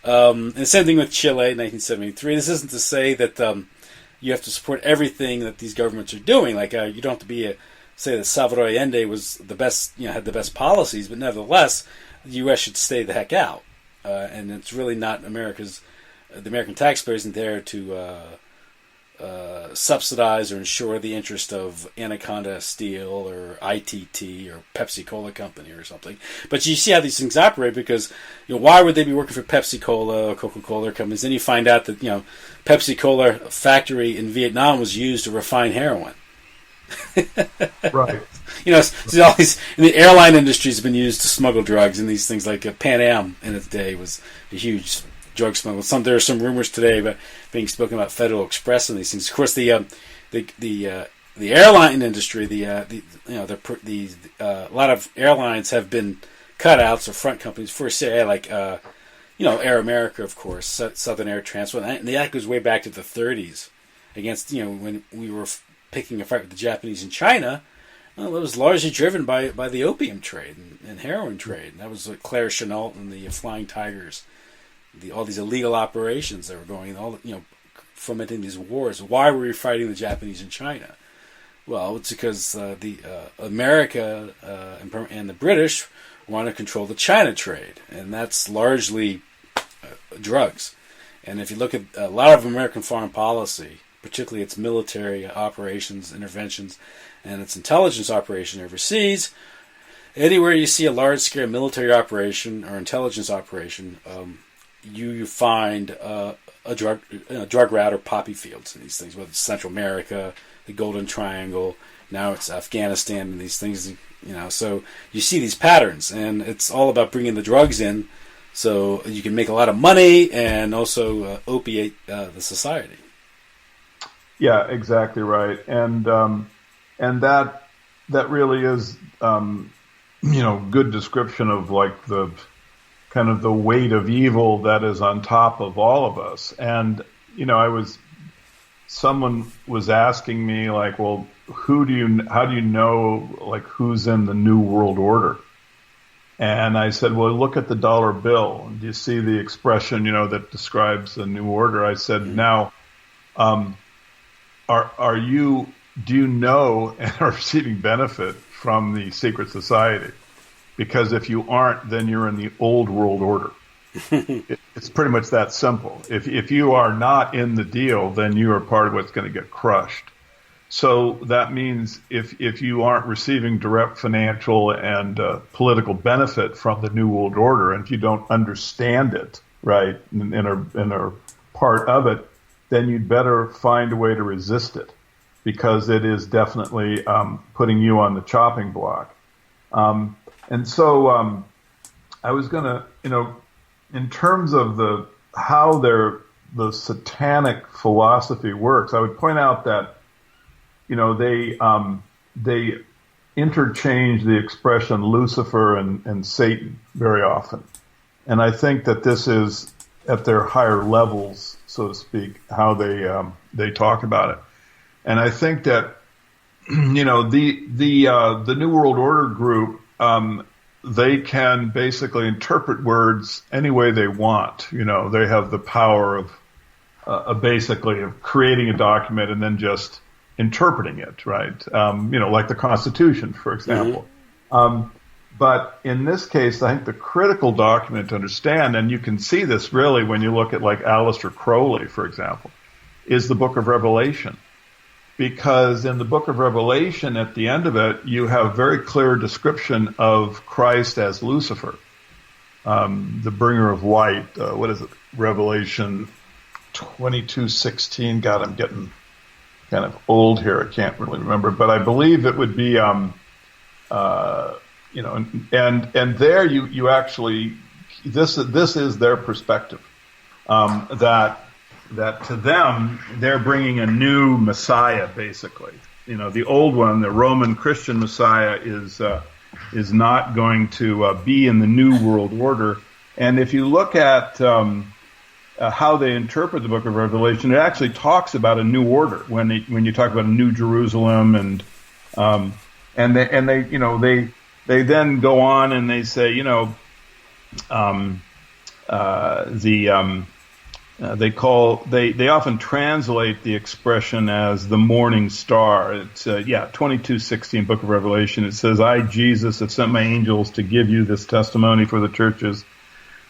And the same thing with Chile, 1973. This isn't to say that you have to support everything that these governments are doing. Like you don't have to say that Salvador Allende was the best, had the best policies, but nevertheless, the U.S. should stay the heck out. And it's really not the American taxpayer isn't there to subsidize or ensure the interest of Anaconda Steel or ITT or Pepsi Cola Company or something. But you see how these things operate, because why would they be working for Pepsi Cola or Coca-Cola companies? Then you find out that Pepsi Cola factory in Vietnam was used to refine heroin. Right. So all these, the airline industry has been used to smuggle drugs, and these things like Pan Am in its day was a huge drug smuggle. There are some rumors today about being spoken about Federal Express and these things. Of course, the airline industry, a lot of airlines have been cutouts or front companies for CIA, like Air America, of course, Southern Air Transport, and that goes way back to the 30s against when we were picking a fight with the Japanese in China. Well, it was largely driven by the opium trade and heroin trade. And that was Claire Chennault and the Flying Tigers, all these illegal operations that were going, fomenting these wars. Why were we fighting the Japanese in China? Well, it's because America and the British want to control the China trade, and that's largely drugs. And if you look at a lot of American foreign policy, particularly its military operations, interventions, and its intelligence operation overseas, anywhere you see a large-scale military operation or intelligence operation, you find a drug route or poppy fields in these things, whether it's Central America, the Golden Triangle, now it's Afghanistan, and these things, so you see these patterns, and it's all about bringing the drugs in so you can make a lot of money and also opiate the society. Yeah, exactly right, and that really is good description of like the kind of the weight of evil that is on top of all of us. And someone was asking me like, well, how do you know like who's in the New World Order? And I said, well, look at the dollar bill. Do you see the expression, that describes the new order? I said, now, um, do you know and are receiving benefit from the secret society? Because if you aren't, then you're in the old world order. It's pretty much that simple. If you are not in the deal, then you are part of what's going to get crushed. So that means if you aren't receiving direct financial and political benefit from the New World Order, and if you don't understand it, right, and are part of it, then you'd better find a way to resist it, because it is definitely putting you on the chopping block. And so I was going to, in terms of how the satanic philosophy works, I would point out that they interchange the expression Lucifer and Satan very often. And I think that this is at their higher levels, so to speak, how they talk about it. And I think that the New World Order group, they can basically interpret words any way they want. They have the power of basically of creating a document and then just interpreting it, right? Like the Constitution, for example. But in this case, I think the critical document to understand, and you can see this really when you look at like Aleister Crowley, for example, is the Book of Revelation. Because in the Book of Revelation, at the end of it, you have very clear description of Christ as Lucifer, the bringer of light. What is it? Revelation 22:16. God, I'm getting kind of old here. I can't really remember, but I believe it would be, and there you actually, this is their perspective, that to them, they're bringing a new Messiah, basically. The old one, the Roman Christian Messiah, is not going to be in the New World Order. And if you look at how they interpret the Book of Revelation, it actually talks about a new order when you talk about a new Jerusalem, and they then go on and they say, they often translate the expression as the morning star. It's 22:16, Book of Revelation. It says, "I, Jesus, have sent my angels to give you this testimony for the churches.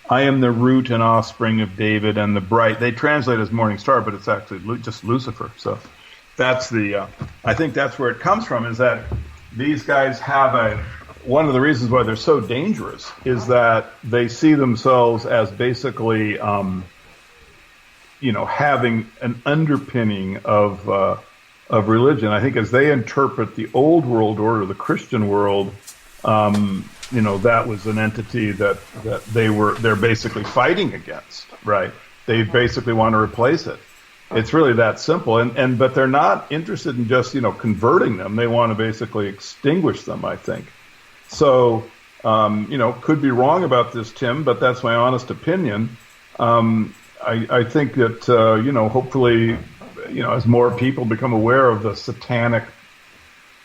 I am the root and offspring of David and the bright." They translate as morning star, but it's actually just Lucifer. So that's I think that's where it comes from, is that these guys have one of the reasons why they're so dangerous is that they see themselves as basically, having an underpinning of religion. I think as they interpret the old world order, the Christian world, that was an entity that they're basically fighting against, right? They basically want to replace it. It's really that simple. But they're not interested in just, converting them. They want to basically extinguish them, I think. So, could be wrong about this, Tim, but that's my honest opinion. I think that, hopefully, as more people become aware of the satanic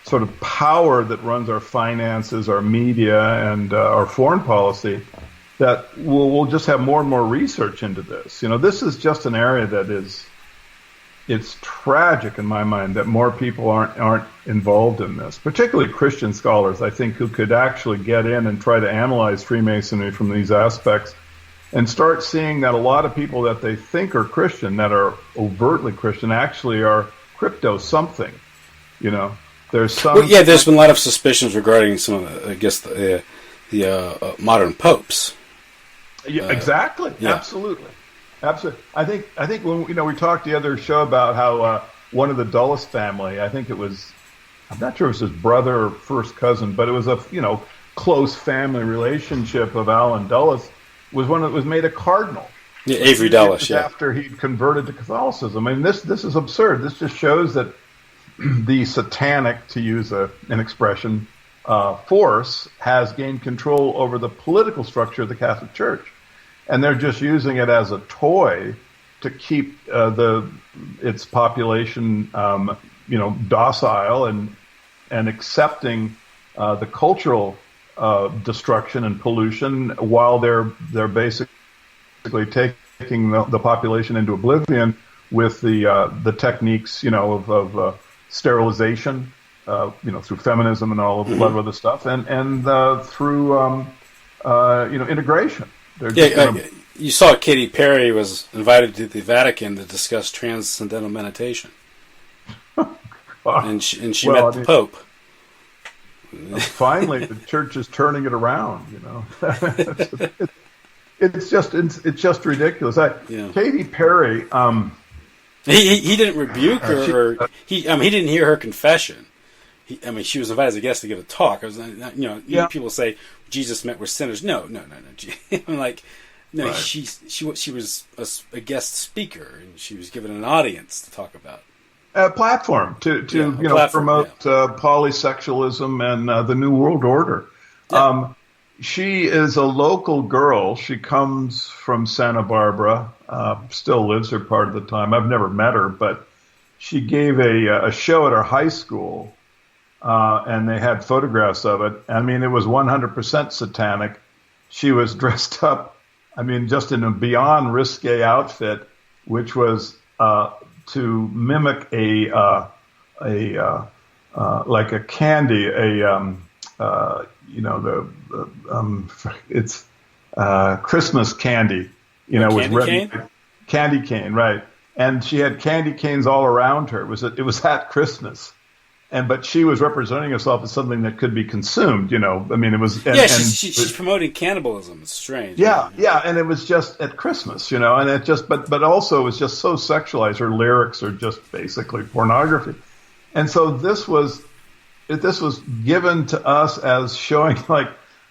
sort of power that runs our finances, our media, and our foreign policy, that we'll just have more and more research into this. This is just an area that it's tragic in my mind that more people aren't involved in this, particularly Christian scholars, I think, who could actually get in and try to analyze Freemasonry from these aspects and start seeing that a lot of people that they think are Christian, that are overtly Christian, actually are crypto something. There's some. Well, yeah, there's been a lot of suspicions regarding some of the modern popes. Yeah, exactly. Yeah. Absolutely. I think when we talked the other show about how one of the Dulles family, I think it was, I'm not sure if it was his brother or first cousin, but it was a close family relationship of Alan Dulles, was one that was made a cardinal. Yeah, Avery Dulles. Yeah. After he'd converted to Catholicism. I mean, this is absurd. This just shows that the satanic, to use an expression, force has gained control over the political structure of the Catholic Church. And they're just using it as a toy to keep its population, docile and accepting the cultural destruction and pollution, while they're basically taking the population into oblivion with the techniques, of sterilization, through feminism and all of a lot of other stuff, and through integration. You saw Katy Perry was invited to the Vatican to discuss transcendental meditation, and she met the Pope. Finally, the church is turning it around. It's just ridiculous. Katy Perry. He didn't rebuke her, he didn't hear her confession. She was invited as a guest to give a talk. People say Jesus meant we're sinners. No. I'm like, no, right. She was a guest speaker, and she was given an audience to talk about. A platform to promote polysexualism and the New World Order. Yeah. She is a local girl. She comes from Santa Barbara, still lives there part of the time. I've never met her, but she gave a show at her high school, and they had photographs of it. It was 100% satanic. She was dressed up, just in a beyond risque outfit, which was to mimic like a candy, it's Christmas candy, with red cane? Candy cane, right? And she had candy canes all around her. It was at Christmas, but she was representing herself as something that could be consumed. It was. She's promoting cannibalism. It's strange. Yeah, and it was just at Christmas, and it just, but also it was just so sexualized. Her lyrics are just basically pornography, and so this was given to us as showing like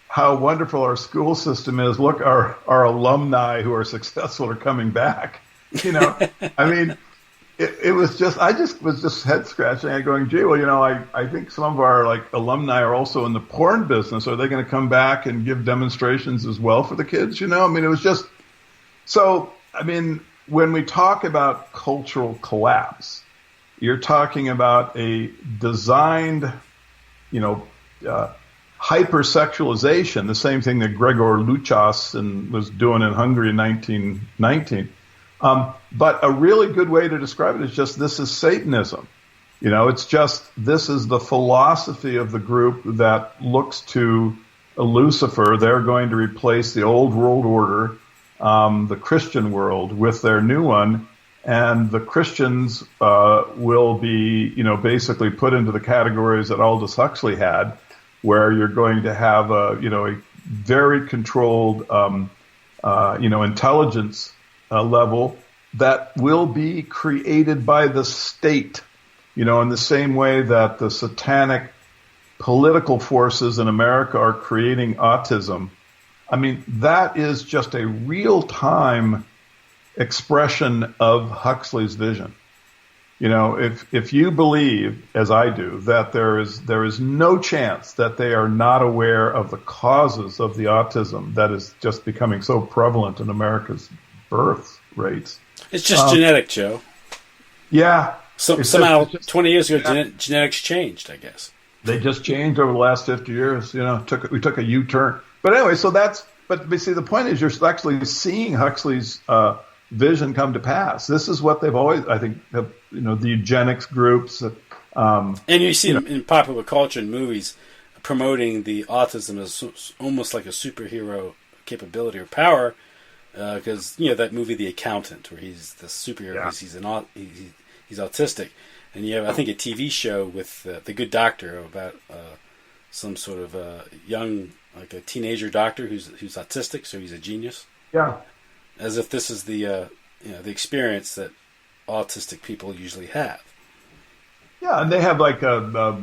how wonderful our school system is. Look, our alumni who are successful are coming back. It was just, I was just head scratching and going, gee, well, I think some of our like alumni are also in the porn business. Are they going to come back and give demonstrations as well for the kids? It was just so. When we talk about cultural collapse, you're talking about a designed, hypersexualization, the same thing that Gregor Luchas was doing in Hungary in 1919. But a really good way to describe it is just this is Satanism. It's just this is the philosophy of the group that looks to Lucifer. They're going to replace the old world order, the Christian world, with their new one. And the Christians will be, basically put into the categories that Aldous Huxley had, where you're going to have a very controlled, intelligence level that will be created by the state, in the same way that the satanic political forces in America are creating autism. That is just a real-time expression of Huxley's vision. If you believe, as I do, that there is no chance that they are not aware of the causes of the autism that is just becoming so prevalent in America's birth rates. It's just genetic, Joe. Yeah. Somehow, 20 years ago, genetics changed, I guess. They just changed over the last 50 years. We took a U-turn. But anyway, but see, the point is you're actually seeing Huxley's vision come to pass. This is what they've always, I think, the eugenics groups. And you see in popular culture and movies promoting the autism as almost like a superhero capability or power, because that movie The Accountant, where he's the superhero because he's autistic, and you have, I think, a TV show with The Good Doctor about some sort of young, like a teenager doctor who's autistic, so he's a genius. Yeah. As if this is the experience that autistic people usually have. Yeah, and they have like a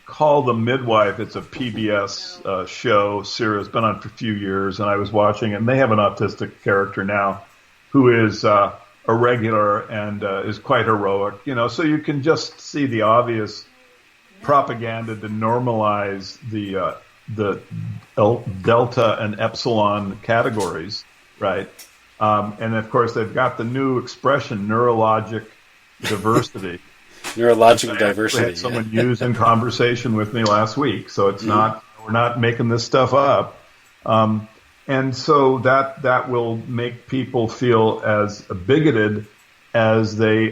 Call the Midwife. It's a PBS show series, been on for a few years, and I was watching it, and they have an autistic character now who is a regular and is quite heroic. So you can just see the obvious propaganda to normalize the delta and epsilon categories, right? And of course, they've got the new expression, neurologic diversity. Neurological diversity. I had someone use in conversation with me last week, so it's not we're not making this stuff up. And so that will make people feel as bigoted as they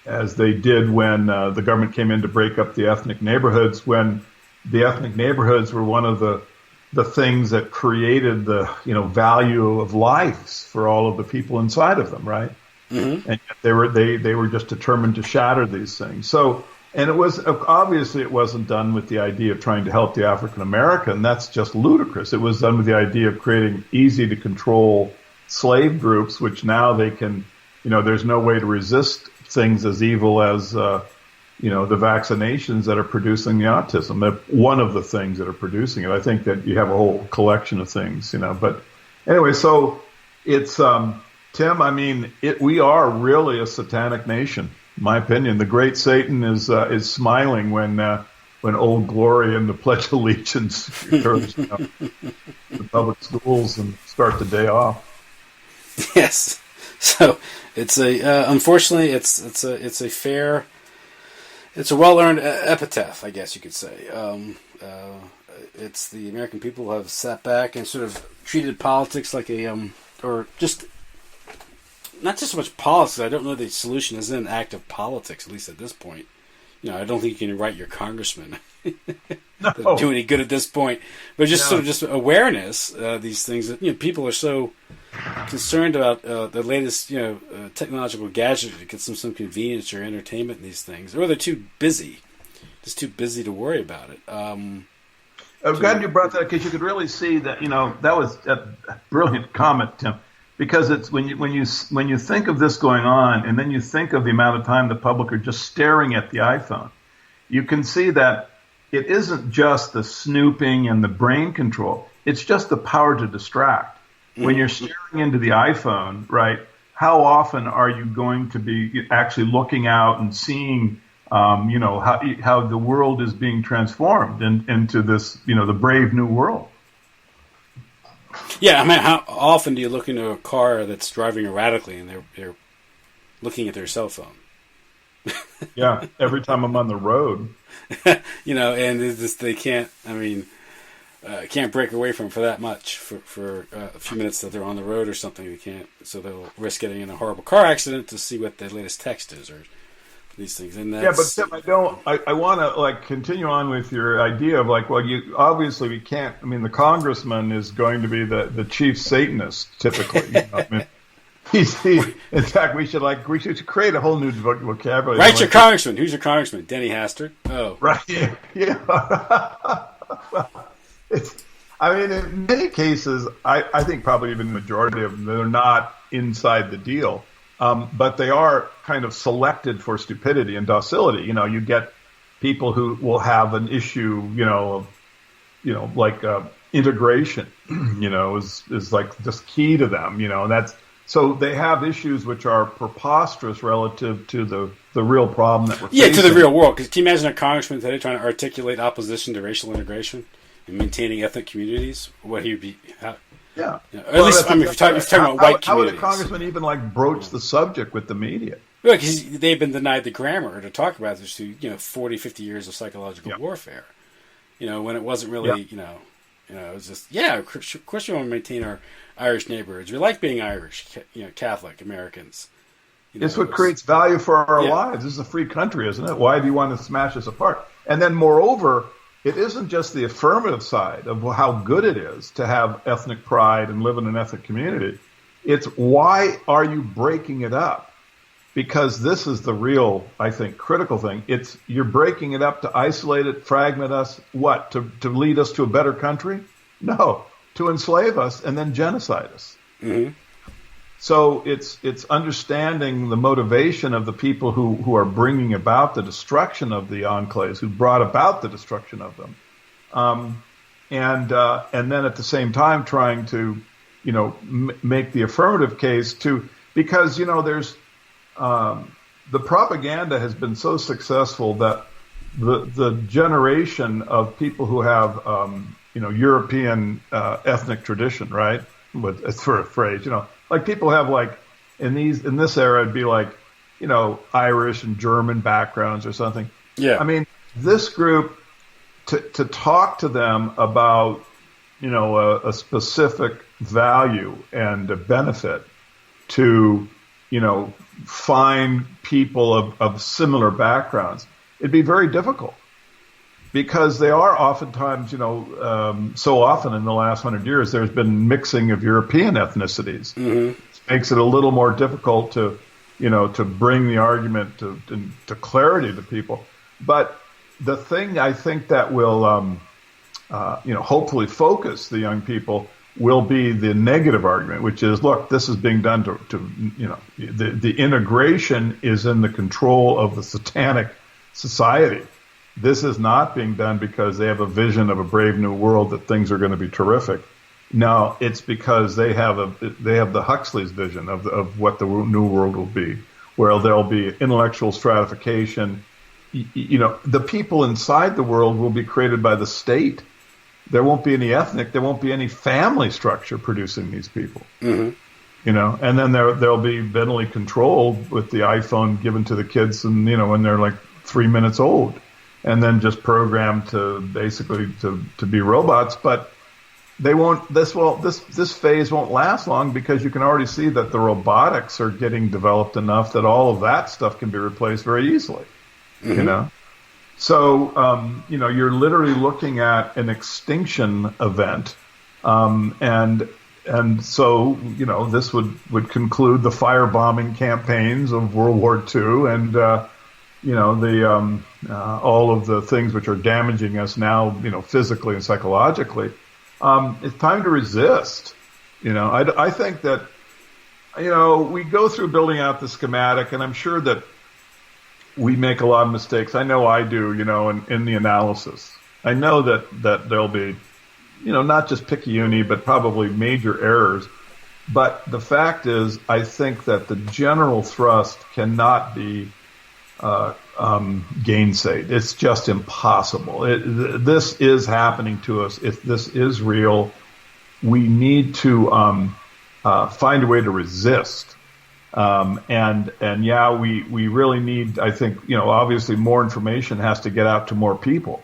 did when the government came in to break up the ethnic neighborhoods, when the ethnic neighborhoods were one of the things that created the value of lives for all of the people inside of them, right? Mm-hmm. And yet they were just determined to shatter these things. So, and it was obviously it wasn't done with the idea of trying to help the African American. That's just ludicrous. It was done with the idea of creating easy to control slave groups, which now they can, there's no way to resist things as evil as the vaccinations that are producing the autism. They're one of the things that are producing it. I think that you have a whole collection of things, But anyway, so it's Tim. I mean, we are really a satanic nation. In my opinion, the great Satan is smiling when Old Glory and the Pledge of Allegiance occurs, the public schools and start the day off. Yes, so it's unfortunately it's a well-earned epitaph, I guess you could say. It's the American people have sat back and sort of treated politics like or just. Not just so much politics. I don't know the solution is in active politics, at least at this point. I don't think you can write your congressman no. do any good at this point. But just sort of just awareness, these things that people are so concerned about the latest technological gadget that gets them some convenience or entertainment in these things, or they're too busy, just too busy to worry about it. I'm glad you brought that because you could really see that that was a brilliant comment, Tim. Because it's when you think of this going on, and then you think of the amount of time the public are just staring at the iPhone, you can see that it isn't just the snooping and the brain control; it's just the power to distract. Mm-hmm. When you're staring into the iPhone, right? How often are you going to be actually looking out and seeing, how the world is being transformed into this, the brave new world? Yeah, I mean, how often do you look into a car that's driving erratically and they're looking at their cell phone? Yeah, every time I'm on the road. And they can't. I mean, can't break away from for that much for a few minutes that they're on the road or something. They can't, so they'll risk getting in a horrible car accident to see what the latest text is or these things. And that's, yeah, but Tim, I want to continue on with your idea of obviously we can't. I mean, the congressman is going to be the chief Satanist typically. I mean, in fact, we should create a whole new vocabulary. Write your congressman. Who's your congressman? Denny Hastert. Oh, right. Yeah. In many cases, I think probably even the majority of them, they're not inside the deal. But they are kind of selected for stupidity and docility. You get people who will have an issue, like integration, is like just key to them, and that's so they have issues which are preposterous relative to the real problem that we're facing. Yeah, to the real world. Because can you imagine a congressman today trying to articulate opposition to racial integration and maintaining ethnic communities? What he would be. Yeah. At least, if you're talking about white communities. How would a congressman even broach the subject with the media? Well, because they've been denied the grammar to talk about this through 40, 50 years of psychological warfare. When it wasn't really, it was just, of course we want to maintain our Irish neighborhoods. We like being Irish, Catholic Americans. It's what creates value for our lives. This is a free country, isn't it? Why do you want to smash us apart? And then moreover, it isn't just the affirmative side of how good it is to have ethnic pride and live in an ethnic community. It's why are you breaking it up? Because this is the real, I think, critical thing. It's you're breaking it up to isolate it, fragment us, what? To lead us to a better country? No, to enslave us and then genocide us. Mm-hmm. So it's understanding the motivation of the people who are bringing about the destruction of the enclaves, who brought about the destruction of them, and then at the same time trying to, make the affirmative case because there's the propaganda has been so successful that the generation of people who have European ethnic tradition, right? It's for a phrase, like people have in this era it'd be Irish and German backgrounds or something. Yeah. I mean, this group to talk to them about, a specific value and a benefit, to, find people of similar backgrounds, it'd be very difficult, because they are oftentimes, so often in the last 100 years, there's been mixing of European ethnicities. Mm-hmm. It makes it a little more difficult to bring the argument to clarity to people. But the thing I think that will, hopefully focus the young people will be the negative argument, which is, look, this is being done the integration is in the control of the satanic society. This is not being done because they have a vision of a brave new world that things are going to be terrific. No, it's because they have the Huxley's vision of what the new world will be, where there'll be intellectual stratification. The people inside the world will be created by the state. There won't be any ethnic, there won't be any family structure producing these people. Mm-hmm. And then they'll be mentally controlled with the iPhone given to the kids, and when they're like 3 minutes old, and then just programmed to basically to be robots. But they won't. This phase won't last long, because you can already see that the robotics are getting developed enough that all of that stuff can be replaced very easily. Mm-hmm. So you're literally looking at an extinction event, and so this would conclude the firebombing campaigns of World War II, and all of the things which are damaging us now, physically and psychologically. It's time to resist. I think that, we go through building out the schematic, and I'm sure that we make a lot of mistakes. I know I do, in the analysis. I know that there'll be, not just picayune, but probably major errors. But the fact is, I think that the general thrust cannot be gainsaid. It's just impossible. This is happening to us. This is real. We need to find a way to resist. We really need, I think, obviously more information has to get out to more people.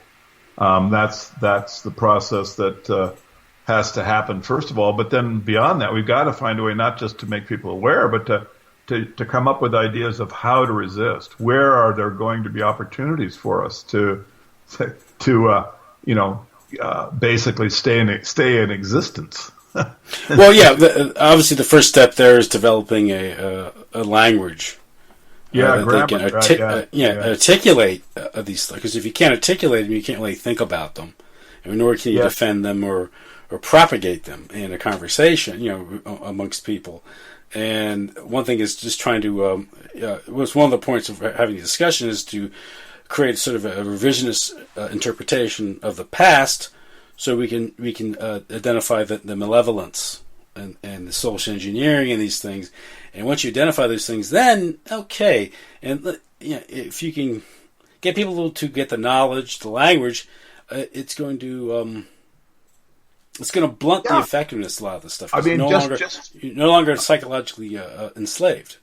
That's the process that has to happen first of all. But then beyond that, we've got to find a way not just to make people aware, but to come up with ideas of how to resist. Where are there going to be opportunities for us to basically stay in existence? Well, yeah. Obviously, the first step there is developing a language. Grammar. Articulate these things. Because if you can't articulate them, you can't really think about them, and nor can you defend them or propagate them in a conversation, amongst people. And one thing is just trying to. Was one of the points of having a discussion is to create sort of a revisionist interpretation of the past. So we can identify the malevolence and the social engineering and these things, and once you identify those things, then okay, and if you can get people to get the knowledge, the language, it's going to blunt the effectiveness of a lot of this stuff. You're no longer psychologically enslaved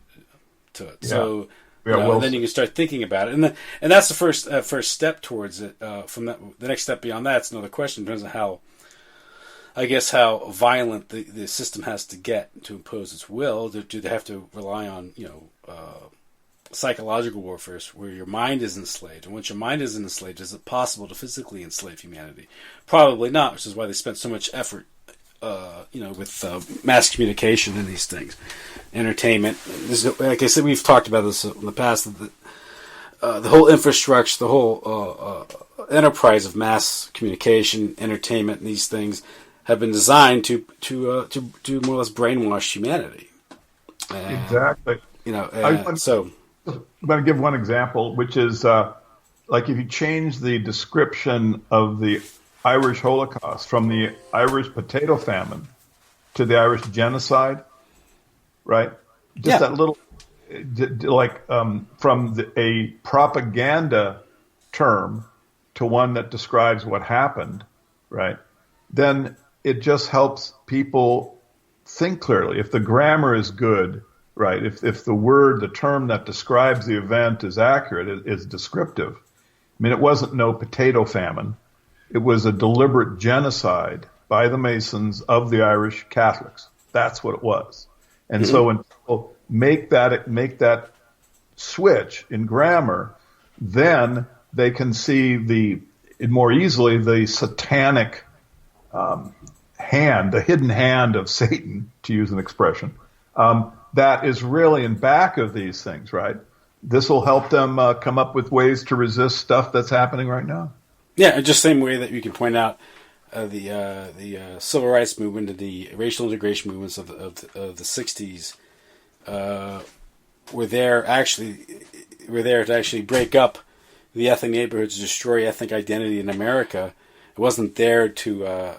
to it. Yeah. So. Then you can start thinking about it, and that's the first step towards it. From that, the next step beyond that's another question. Depends on how violent the system has to get to impose its will. Do they have to rely on psychological warfare where your mind is enslaved? And once your mind is enslaved, is it possible to physically enslave humanity? Probably not, which is why they spent so much effort, with mass communication and these things. Entertainment. Like I said, we've talked about this in the past. The whole infrastructure, the whole enterprise of mass communication, entertainment, and these things have been designed to more or less brainwash humanity. Exactly. I'm going to give one example, which is like if you change the description of the Irish Holocaust from the Irish potato famine to the Irish genocide. Right? Just that little, from a propaganda term to one that describes what happened, right? Then it just helps people think clearly. If the grammar is good, right? If the term that describes the event is accurate, is descriptive. I mean, it wasn't no potato famine. It was a deliberate genocide by the Masons of the Irish Catholics. That's what it was. And so when people make that switch in grammar, then they can see more easily the satanic hand, the hidden hand of Satan, to use an expression, that is really in back of these things, right? This will help them come up with ways to resist stuff that's happening right now. Yeah, just same way that you can point out the civil rights movement and the racial integration movements of the 60s were there to actually break up the ethnic neighborhoods, destroy ethnic identity in America. It wasn't there to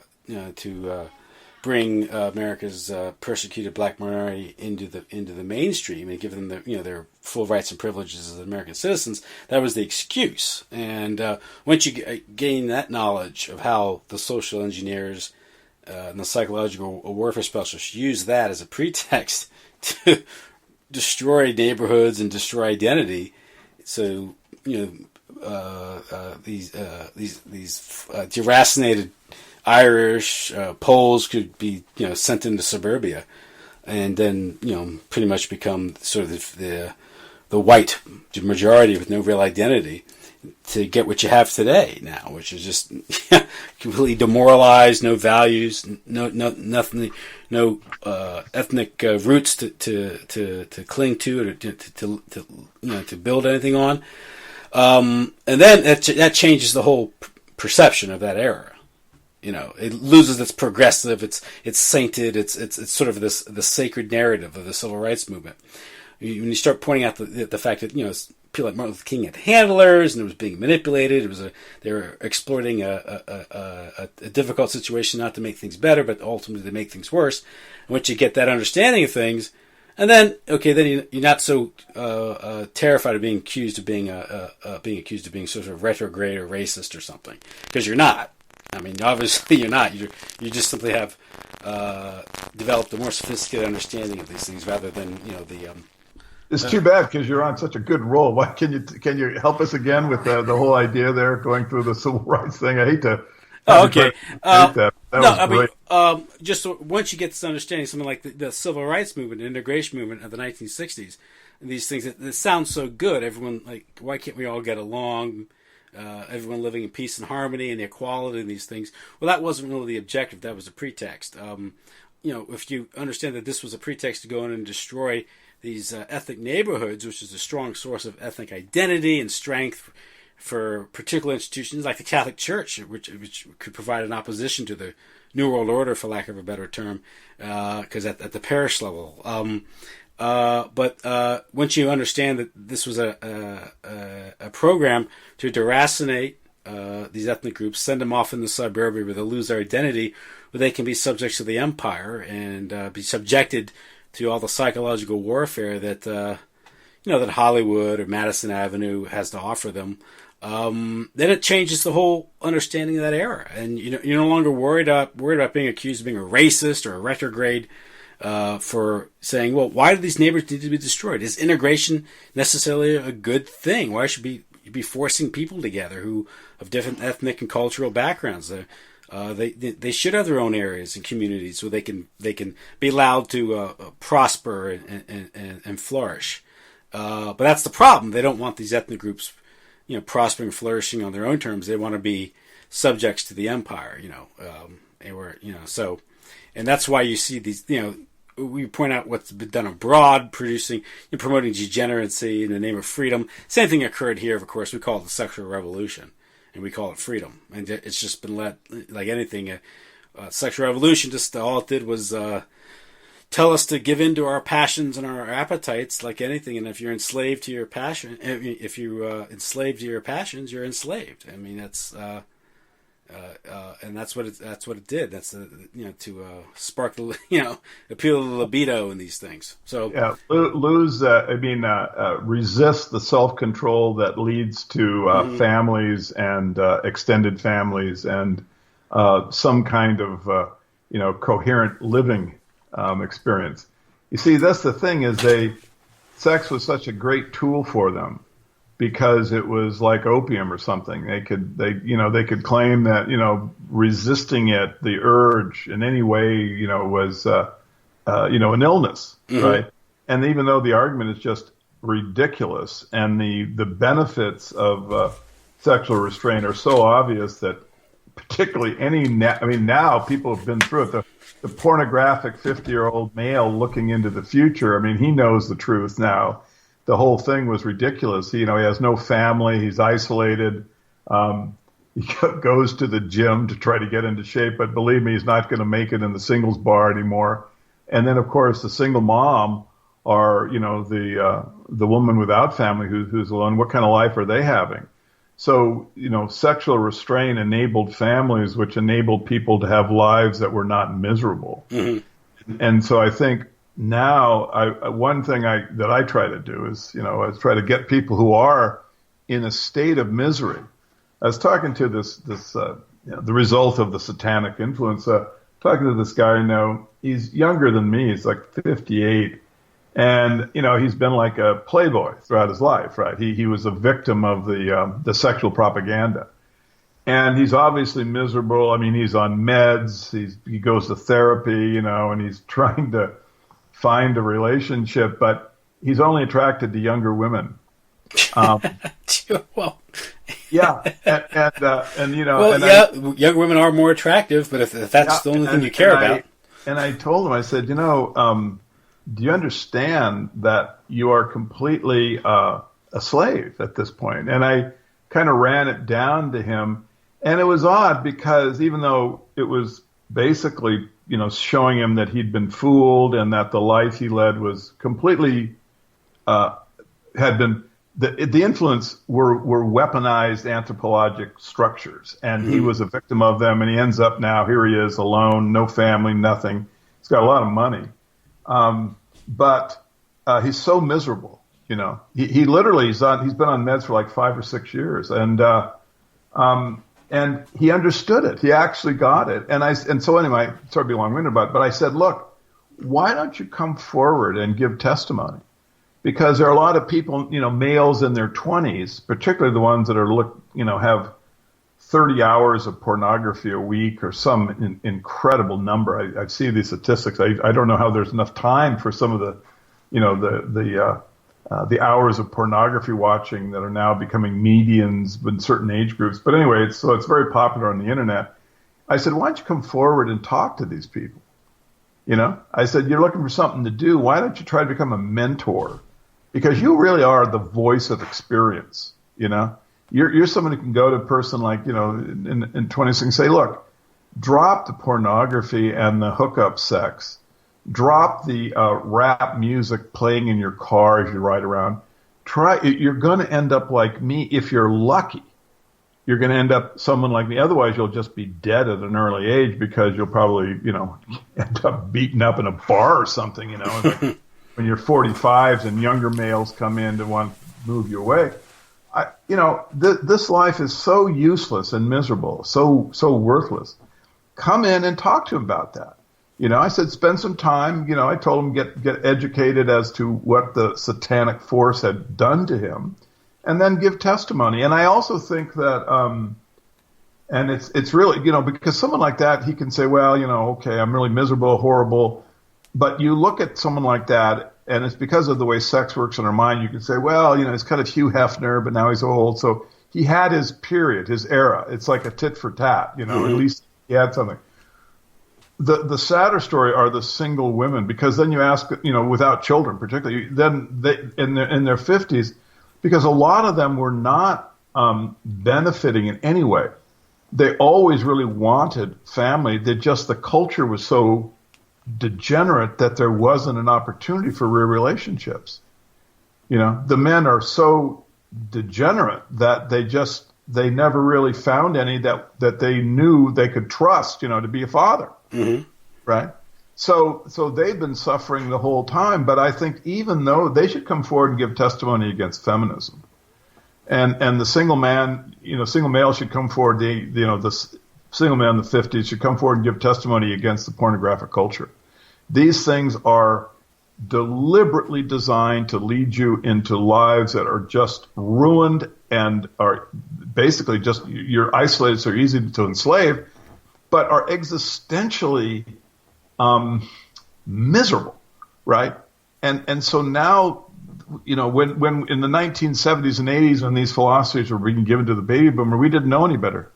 bring America's persecuted black minority into the mainstream and give them their full rights and privileges as American citizens. That was the excuse. And once you gain that knowledge of how the social engineers and the psychological warfare specialists use that as a pretext to destroy neighborhoods and destroy identity, so these deracinated Irish Poles could be sent into suburbia, and then pretty much become sort of the white majority with no real identity, to get what you have today now, which is just completely demoralized, no values, no nothing, no ethnic roots to cling to build anything on, and then that changes the whole perception of that era. It loses its progressive, it's sainted, it's sort of the sacred narrative of the civil rights movement. When you start pointing out the fact that people like Martin Luther King had handlers and it was being manipulated, they were exploiting a difficult situation not to make things better, but ultimately to make things worse. And once you get that understanding of things, and then you're not so terrified of being accused of being sort of retrograde or racist or something, because you're not. I mean, obviously you're not. You just simply have developed a more sophisticated understanding of these things rather than It's too bad because you're on such a good roll. Why can you help us again with the whole idea there, going through the civil rights thing? I hate to. Oh, okay. That was great. Just once you get this understanding, something like the civil rights movement, the integration movement of the 1960s, and these things that sound so good. Everyone, like, why can't we all get along? Everyone living in peace and harmony and the equality and these things. Well, that wasn't really the objective. That was a pretext. If you understand that this was a pretext to go in and destroy these ethnic neighborhoods, which is a strong source of ethnic identity and strength for particular institutions like the Catholic Church, which could provide an opposition to the New World Order, for lack of a better term, because at the parish level. But once you understand that this was a program to deracinate these ethnic groups, send them off in the suburbia where they lose their identity, where they can be subjects to the empire and be subjected to all the psychological warfare that that Hollywood or Madison Avenue has to offer them, then it changes the whole understanding of that era, and you're no longer worried about being accused of being a racist or a retrograde for saying, well, why do these neighborhoods need to be destroyed? Is integration necessarily a good thing? Why should you be forcing people together who have different ethnic and cultural backgrounds? They should have their own areas and communities where they can be allowed to prosper and flourish. But that's the problem. They don't want these ethnic groups, prospering and flourishing on their own terms. They want to be subjects to the empire. So, and that's why you see these. We point out what's been done abroad, promoting degeneracy in the name of freedom. Same thing occurred here, of course. We call it the sexual revolution. And we call it freedom, and it's just been let, like anything. Sexual revolution, just all it did was tell us to give in to our passions and our appetites, like anything. And if you're enslaved to your passion, if you enslaved to your passions, you're enslaved. I mean, that's and that's what it did. That's to spark the appeal to the libido in these things. So yeah, resist the self-control that leads to families and extended families and some kind of coherent living experience. You see, that's the thing, is sex was such a great tool for them because it was like opium or something. They could claim that, resisting it, the urge in any way, was, an illness, Mm-hmm. right? And even though the argument is just ridiculous and the benefits of sexual restraint are so obvious that particularly now people have been through it. The pornographic 50-year-old male looking into the future, he knows the truth now. The whole thing was ridiculous. He has no family. He's isolated. He goes to the gym to try to get into shape, but believe me, he's not going to make it in the singles bar anymore. And then, of course, the single mom or, the woman without family who's alone. What kind of life are they having? So, sexual restraint enabled families, which enabled people to have lives that were not miserable. Mm-hmm. And so I think now one thing that I try to do is, is try to get people who are in a state of misery. I was talking to the result of the satanic influence, talking to this guy I know. He's younger than me. He's like 58. And, he's been like a playboy throughout his life, right? He was a victim of the sexual propaganda. And he's obviously miserable. He's on meds. He goes to therapy, and he's trying to find a relationship, but he's only attracted to younger women. Well, yeah. Young women are more attractive, but if that's the only thing you care about. And I told him, I said, do you understand that you are completely a slave at this point? And I kind of ran it down to him. And it was odd because even though it was basically, showing him that he'd been fooled and that the life he led was completely, had been, the influence were weaponized anthropologic structures. And he was a victim of them. And he ends up now, here he is alone, no family, nothing. He's got a lot of money. But he's so miserable, he literally he's been on meds for like 5 or 6 years. And he understood it. He actually got it. And so anyway, sorry to be long-winded about it, but I said, look, why don't you come forward and give testimony? Because there are a lot of people, males in their 20s, particularly the ones that are have 30 hours of pornography a week or some incredible number. I see these statistics. I don't know how there's enough time for some of the, the hours of pornography watching that are now becoming medians in certain age groups. But anyway, it's very popular on the internet. I said, why don't you come forward and talk to these people? I said, you're looking for something to do. Why don't you try to become a mentor? Because you really are the voice of experience, You're someone who can go to a person like, in 26 and say, look, drop the pornography and the hookup sex. Drop the rap music playing in your car as you ride around. You're going to end up like me if you're lucky. You're going to end up someone like me. Otherwise, you'll just be dead at an early age because you'll probably, end up beaten up in a bar or something, when you're 45s and younger males come in to want to move you away. This life is so useless and miserable, so worthless. Come in and talk to him about that. I said, spend some time. I told him get educated as to what the satanic force had done to him, and then give testimony. And I also think that, and it's really, because someone like that, he can say, well, okay, I'm really miserable, horrible. But you look at someone like that, and it's because of the way sex works in our mind. You can say, well, he's kind of Hugh Hefner, but now he's old. So he had his period, his era. It's like a tit for tat, At least he had something. The sadder story are the single women, because then you ask, without children particularly, then they in their 50s, because a lot of them were not benefiting in any way. They always really wanted family. The culture was so degenerate that there wasn't an opportunity for real relationships. The men are so degenerate that they never really found any that they knew they could trust, to be a father. Mm-hmm. Right. So they've been suffering the whole time. But I think even though they should come forward and give testimony against feminism, and the single man, single male should come forward. The single man in the 50s should come forward and give testimony against the pornographic culture. These things are deliberately designed to lead you into lives that are just ruined and are basically just, you're isolated, so easy to enslave, but are existentially miserable, right? And so now, when in the 1970s and 80s, when these philosophies were being given to the baby boomer, we didn't know any better.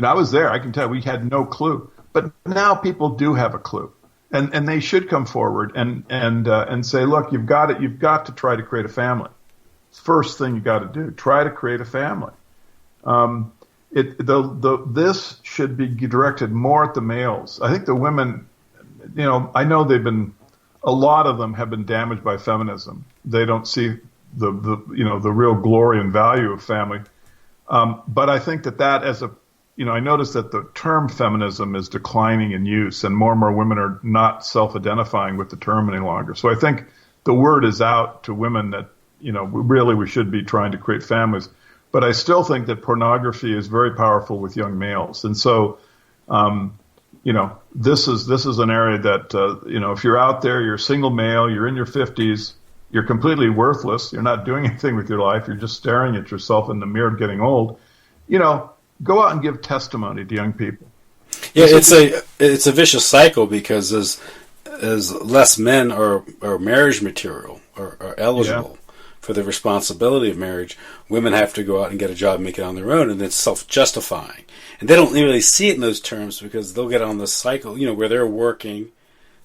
I was there. I can tell you, we had no clue. But now people do have a clue, and they should come forward and say, look, you've got to try to create a family. First thing you got to do, try to create a family. This should be directed more at the males. I think the women, I know a lot of them have been damaged by feminism. They don't see the real glory and value of family. But I think that as I noticed that the term feminism is declining in use, and more women are not self-identifying with the term any longer. So I think the word is out to women that, really we should be trying to create families. But I still think that pornography is very powerful with young males. And so, this is an area that, if you're out there, you're a single male, you're in your 50s, you're completely worthless, you're not doing anything with your life, you're just staring at yourself in the mirror getting old, go out and give testimony to young people. Yeah, it's a vicious cycle, because as less men are marriage material or are eligible for the responsibility of marriage, women have to go out and get a job and make it on their own, and it's self-justifying. And they don't really see it in those terms, because they'll get on this cycle, where they're working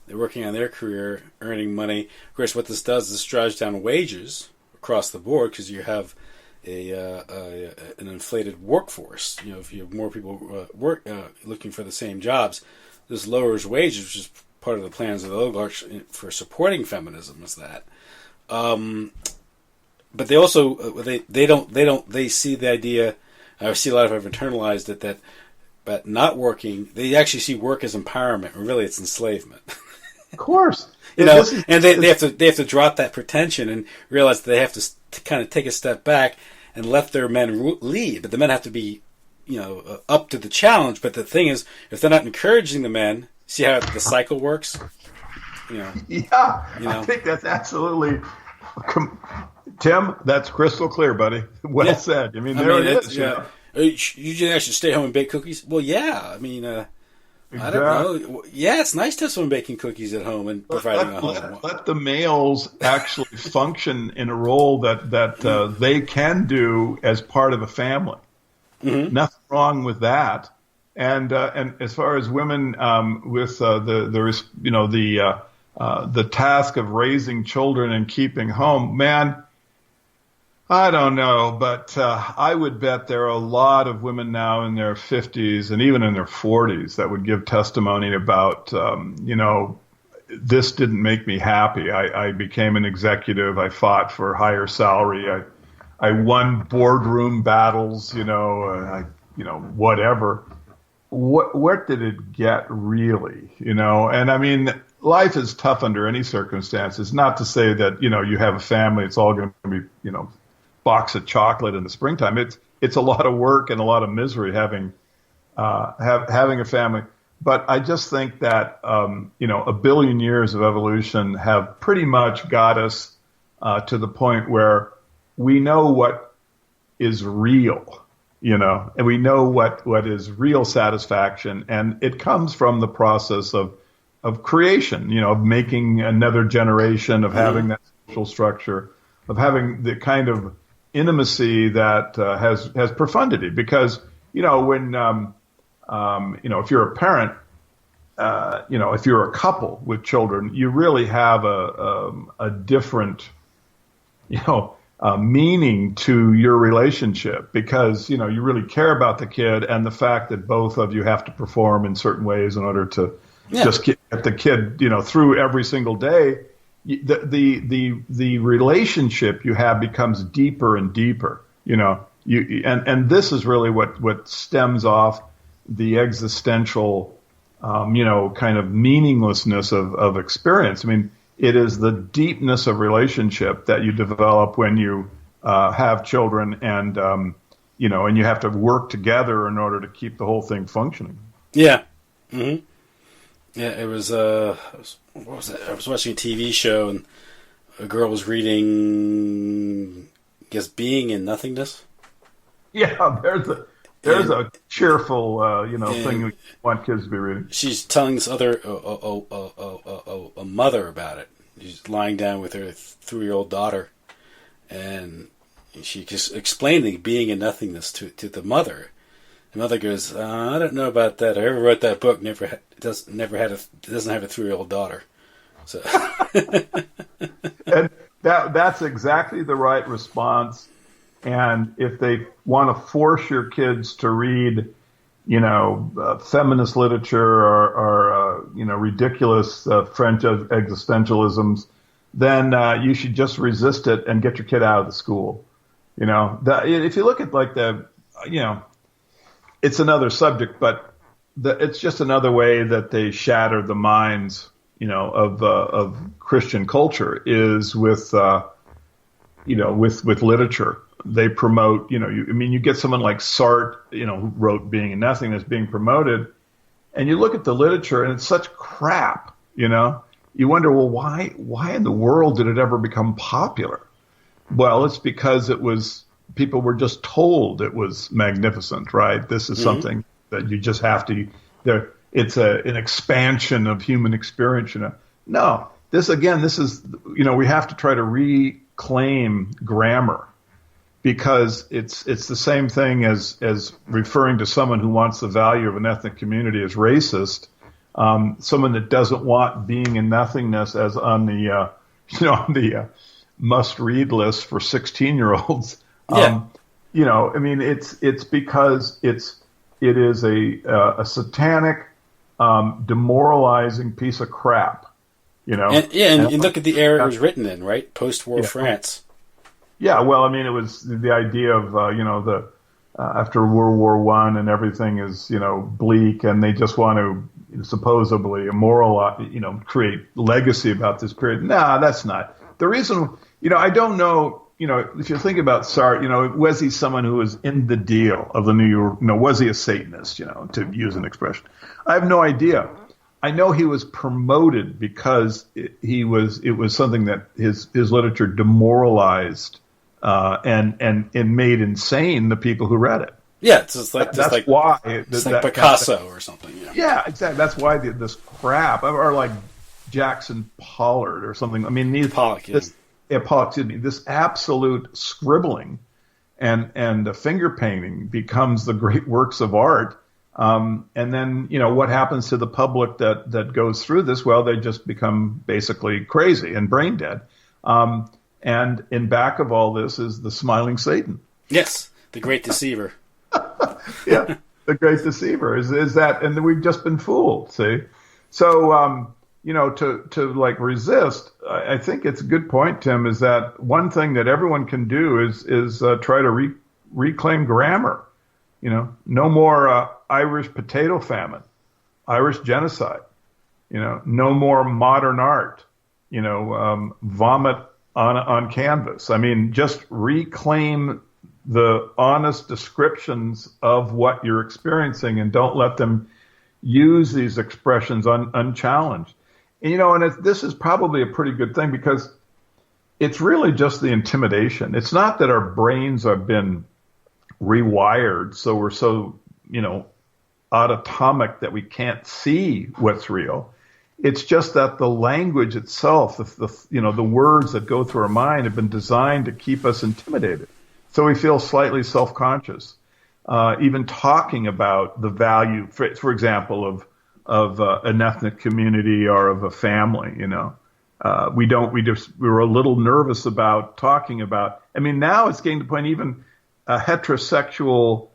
on their career, earning money. Of course, what this does is this drives down wages across the board, because you have an inflated workforce. If you have more people looking for the same jobs, this lowers wages, which is part of the plans of the oligarchs for supporting feminism. Is that, but they also they see the idea. I see a lot of them have internalized it that, but not working, they actually see work as empowerment, and really it's enslavement. Of course, and they have to drop that pretension and realize that they have to kind of take a step back and let their men lead. But the men have to be, up to the challenge. But the thing is, if they're not encouraging the men, see how the cycle works? I think that's absolutely, Tim, that's crystal clear, buddy. Well said. There it is. You should stay home and bake cookies. Well, yeah. I don't know. Yeah, it's nice to have someone baking cookies at home and providing a home. Let the males actually function in a role that they can do as part of a family. Mm-hmm. Nothing wrong with that. And as far as women with the task of raising children and keeping home, man, I don't know, but I would bet there are a lot of women now in their 50s and even in their 40s that would give testimony about, this didn't make me happy. I became an executive. I fought for higher salary. I won boardroom battles, whatever. What did it get really, And life is tough under any circumstances. Not to say that, you have a family, it's all going to be, box of chocolate in the springtime. It's a lot of work and a lot of misery having a family. But I just think that a billion years of evolution have pretty much got us to the point where we know what is real, and we know what is real satisfaction, and it comes from the process of creation, of making another generation, of having that social structure, of having the kind of intimacy that has profundity, because when if you're a parent, if you're a couple with children, you really have a different meaning to your relationship, because you really care about the kid, and the fact that both of you have to perform in certain ways in order to just get the kid through every single day. The relationship you have becomes deeper and deeper, and this is really what stems off the existential, kind of meaninglessness of experience. It is the deepness of relationship that you develop when you have children, and and you have to work together in order to keep the whole thing functioning. Yeah. Mm-hmm. Yeah, it was. What was it? I was watching a TV show, and a girl was reading, I guess, Being in Nothingness. Yeah, there's a cheerful thing we And want kids to be reading. she's telling this other a mother about it. She's lying down with her 3-year-old daughter, and she just explaining being in nothingness to the mother. The mother goes, "I don't know about that. Whoever wrote that book doesn't have a 3-year-old daughter." So, And that's exactly the right response. And if they want to force your kids to read, feminist literature or ridiculous French existentialisms, then you should just resist it and get your kid out of the school. If you look at it's another subject, but it's just another way that they shatter the minds, of Christian culture is with literature. They promote, you get someone like Sartre, who wrote Being in Nothingness being promoted, and you look at the literature and it's such crap, You wonder, well, why in the world did it ever become popular? Well, it's because people were just told it was magnificent, right? This is something that you just have to, it's an expansion of human experience, No, this is, we have to try to reclaim grammar, because it's the same thing as referring to someone who wants the value of an ethnic community as racist. Someone that doesn't want Being in Nothingness as on the must-read list for 16-year-olds. yeah. It's because it is a satanic, demoralizing piece of crap. And you look at the era it was written in, right? Post-war France. Yeah, well, it was the idea of after World War I and everything is bleak, and they just want to supposedly create legacy about this period. Nah, that's not the reason. I don't know. If you think about Sartre, was he someone who was in the deal of the New York? Was he a Satanist? To use an expression, I have no idea. I know he was promoted because it was something that his literature demoralized and made insane the people who read it. Yeah, it's like why it's like Picasso or something. Yeah, exactly. That's why this crap, or like Jackson Pollock or something. Pollock. Pollock. Excuse me. This absolute scribbling and finger painting becomes the great works of art. And then, what happens to the public that goes through this? Well, they just become basically crazy and brain dead. And in back of all this is the smiling Satan. Yes, the great deceiver. Yeah, the great deceiver is that, and we've just been fooled. See, so to resist. I think it's a good point, Tim. Is that one thing that everyone can do is try to reclaim grammar. No more Irish potato famine, Irish genocide. No more modern art. Vomit on canvas. Just reclaim the honest descriptions of what you're experiencing, and don't let them use these expressions unchallenged. And this is probably a pretty good thing, because it's really just the intimidation. It's not that our brains have been rewired so we're so autotomic that we can't see what's real. It's just that the language itself, the words that go through our mind, have been designed to keep us intimidated. So we feel slightly self-conscious, even talking about the value, for example, of an ethnic community or of a family. We were a little nervous about talking about. Now it's getting to the point, even a heterosexual,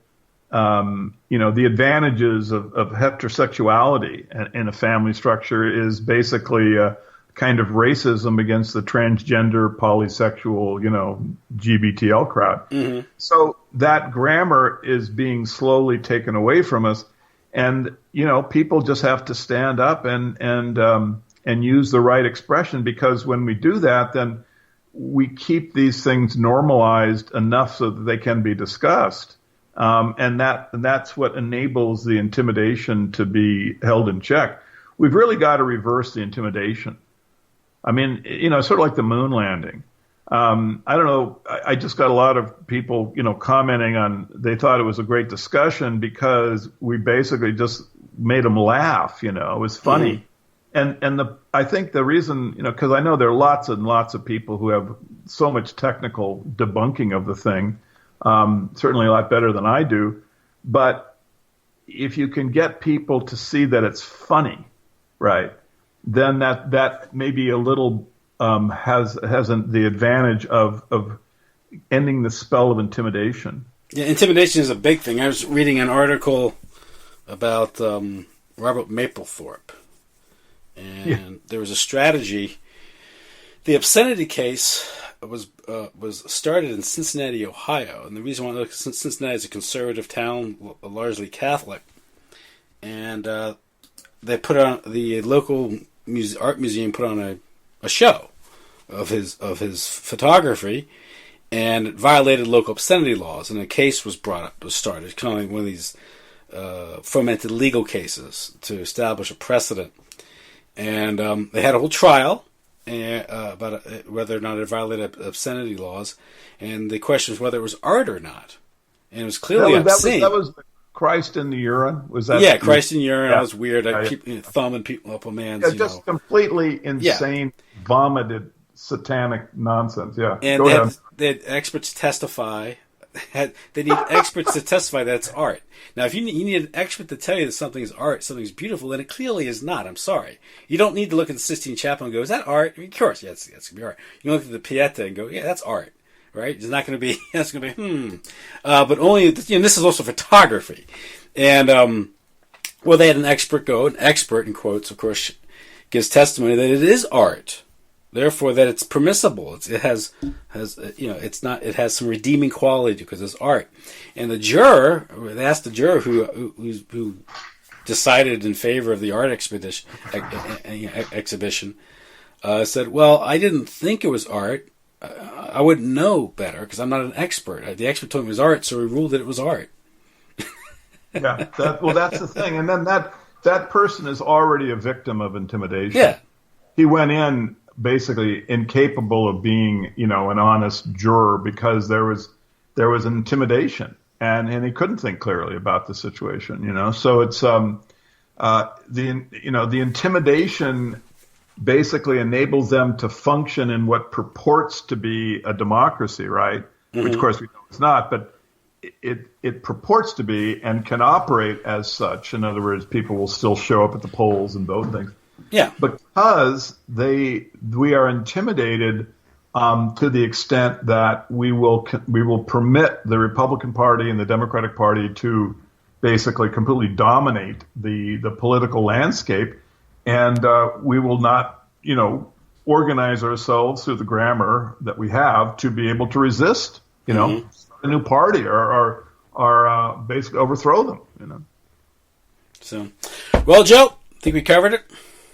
the advantages of heterosexuality in a family structure is basically a kind of racism against the transgender, polysexual, GBTL crowd. Mm-hmm. So that grammar is being slowly taken away from us, and people just have to stand up and use the right expression, because when we do that, then we keep these things normalized enough so that they can be discussed. And that's what enables the intimidation to be held in check. we've really got to reverse the intimidation. I mean, sort of like the moon landing. I don't know. I just got a lot of people, commenting on. They thought it was a great discussion because we basically just made them laugh. It was funny, I think the reason, because I know there are lots and lots of people who have so much technical debunking of the thing, certainly a lot better than I do. But if you can get people to see that it's funny, right, then that maybe a little has the advantage of ending the spell of intimidation. Yeah, intimidation is a big thing. I was reading an article about Robert Mapplethorpe, and there was a strategy. The obscenity case was started in Cincinnati, Ohio, and the reason why Cincinnati is a conservative town, largely Catholic, and they put on the local art museum put on a show of his photography, and it violated local obscenity laws, and a case was started, kind of like one of these fomented legal cases to establish a precedent. And they had a whole trial about whether or not it violated obscenity laws, and the question was whether it was art or not. And it was clearly obscene. That was Christ in the urine? Was that? Yeah, Christ in urine. Yeah. That was weird. I keep thumbing people up a man's. Yeah, just completely insane, vomited, satanic nonsense. Yeah. And they had experts testify. They need experts to testify that it's art. Now, if you need an expert to tell you that something is art, something's beautiful, then it clearly is not. I'm sorry. You don't need to look at the Sistine Chapel and go, is that art? I mean, of course, yeah, it's going to be art. You look at the Pieta and go, yeah, that's art. Right? It's not going to be, it's going to be, but only, this is also photography. And, they had an expert in quotes, of course, gives testimony that it is art. Therefore, that it's permissible. It has some redeeming quality because it's art. And they asked the juror who decided in favor of the art exhibition, said, well, I didn't think it was art. I wouldn't know better because I'm not an expert. The expert told me it was art, so he ruled that it was art. Yeah, that's the thing. And then that person is already a victim of intimidation. Yeah. He went in basically incapable of being, an honest juror because there was an intimidation and he couldn't think clearly about the situation, So it's the intimidation basically enables them to function in what purports to be a democracy, right? Mm-hmm. Which of course we know it's not, but it purports to be and can operate as such. In other words, people will still show up at the polls and vote things. Yeah, because we are intimidated to the extent that we will permit the Republican Party and the Democratic Party to basically completely dominate the political landscape, and we will not, organize ourselves through the grammar that we have to be able to resist, a new party or basically overthrow them, So, well, Joe, I think we covered it.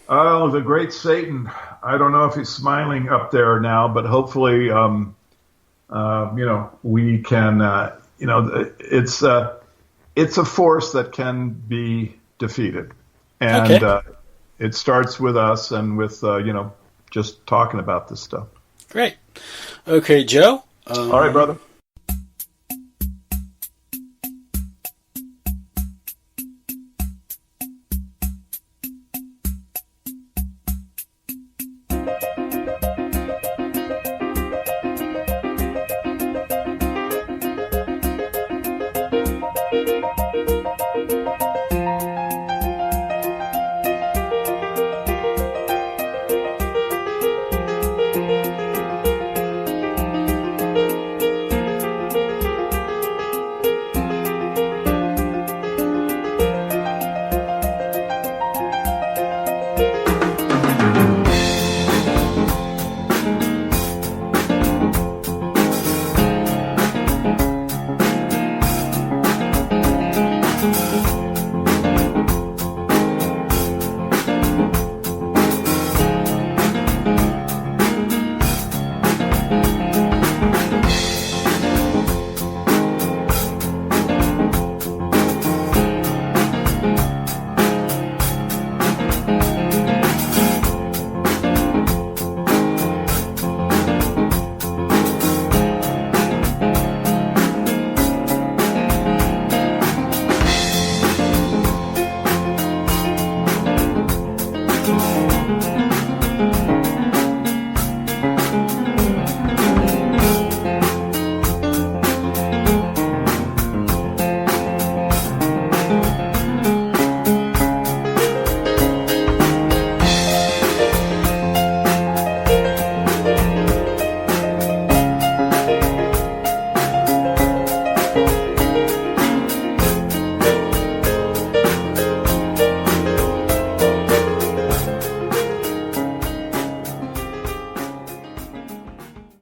Oh, the great Satan. I don't know if he's smiling up there now, but hopefully, we can, it's a force that can be defeated. And it starts with us and with, just talking about this stuff. Great. Okay, Joe. All right, brother.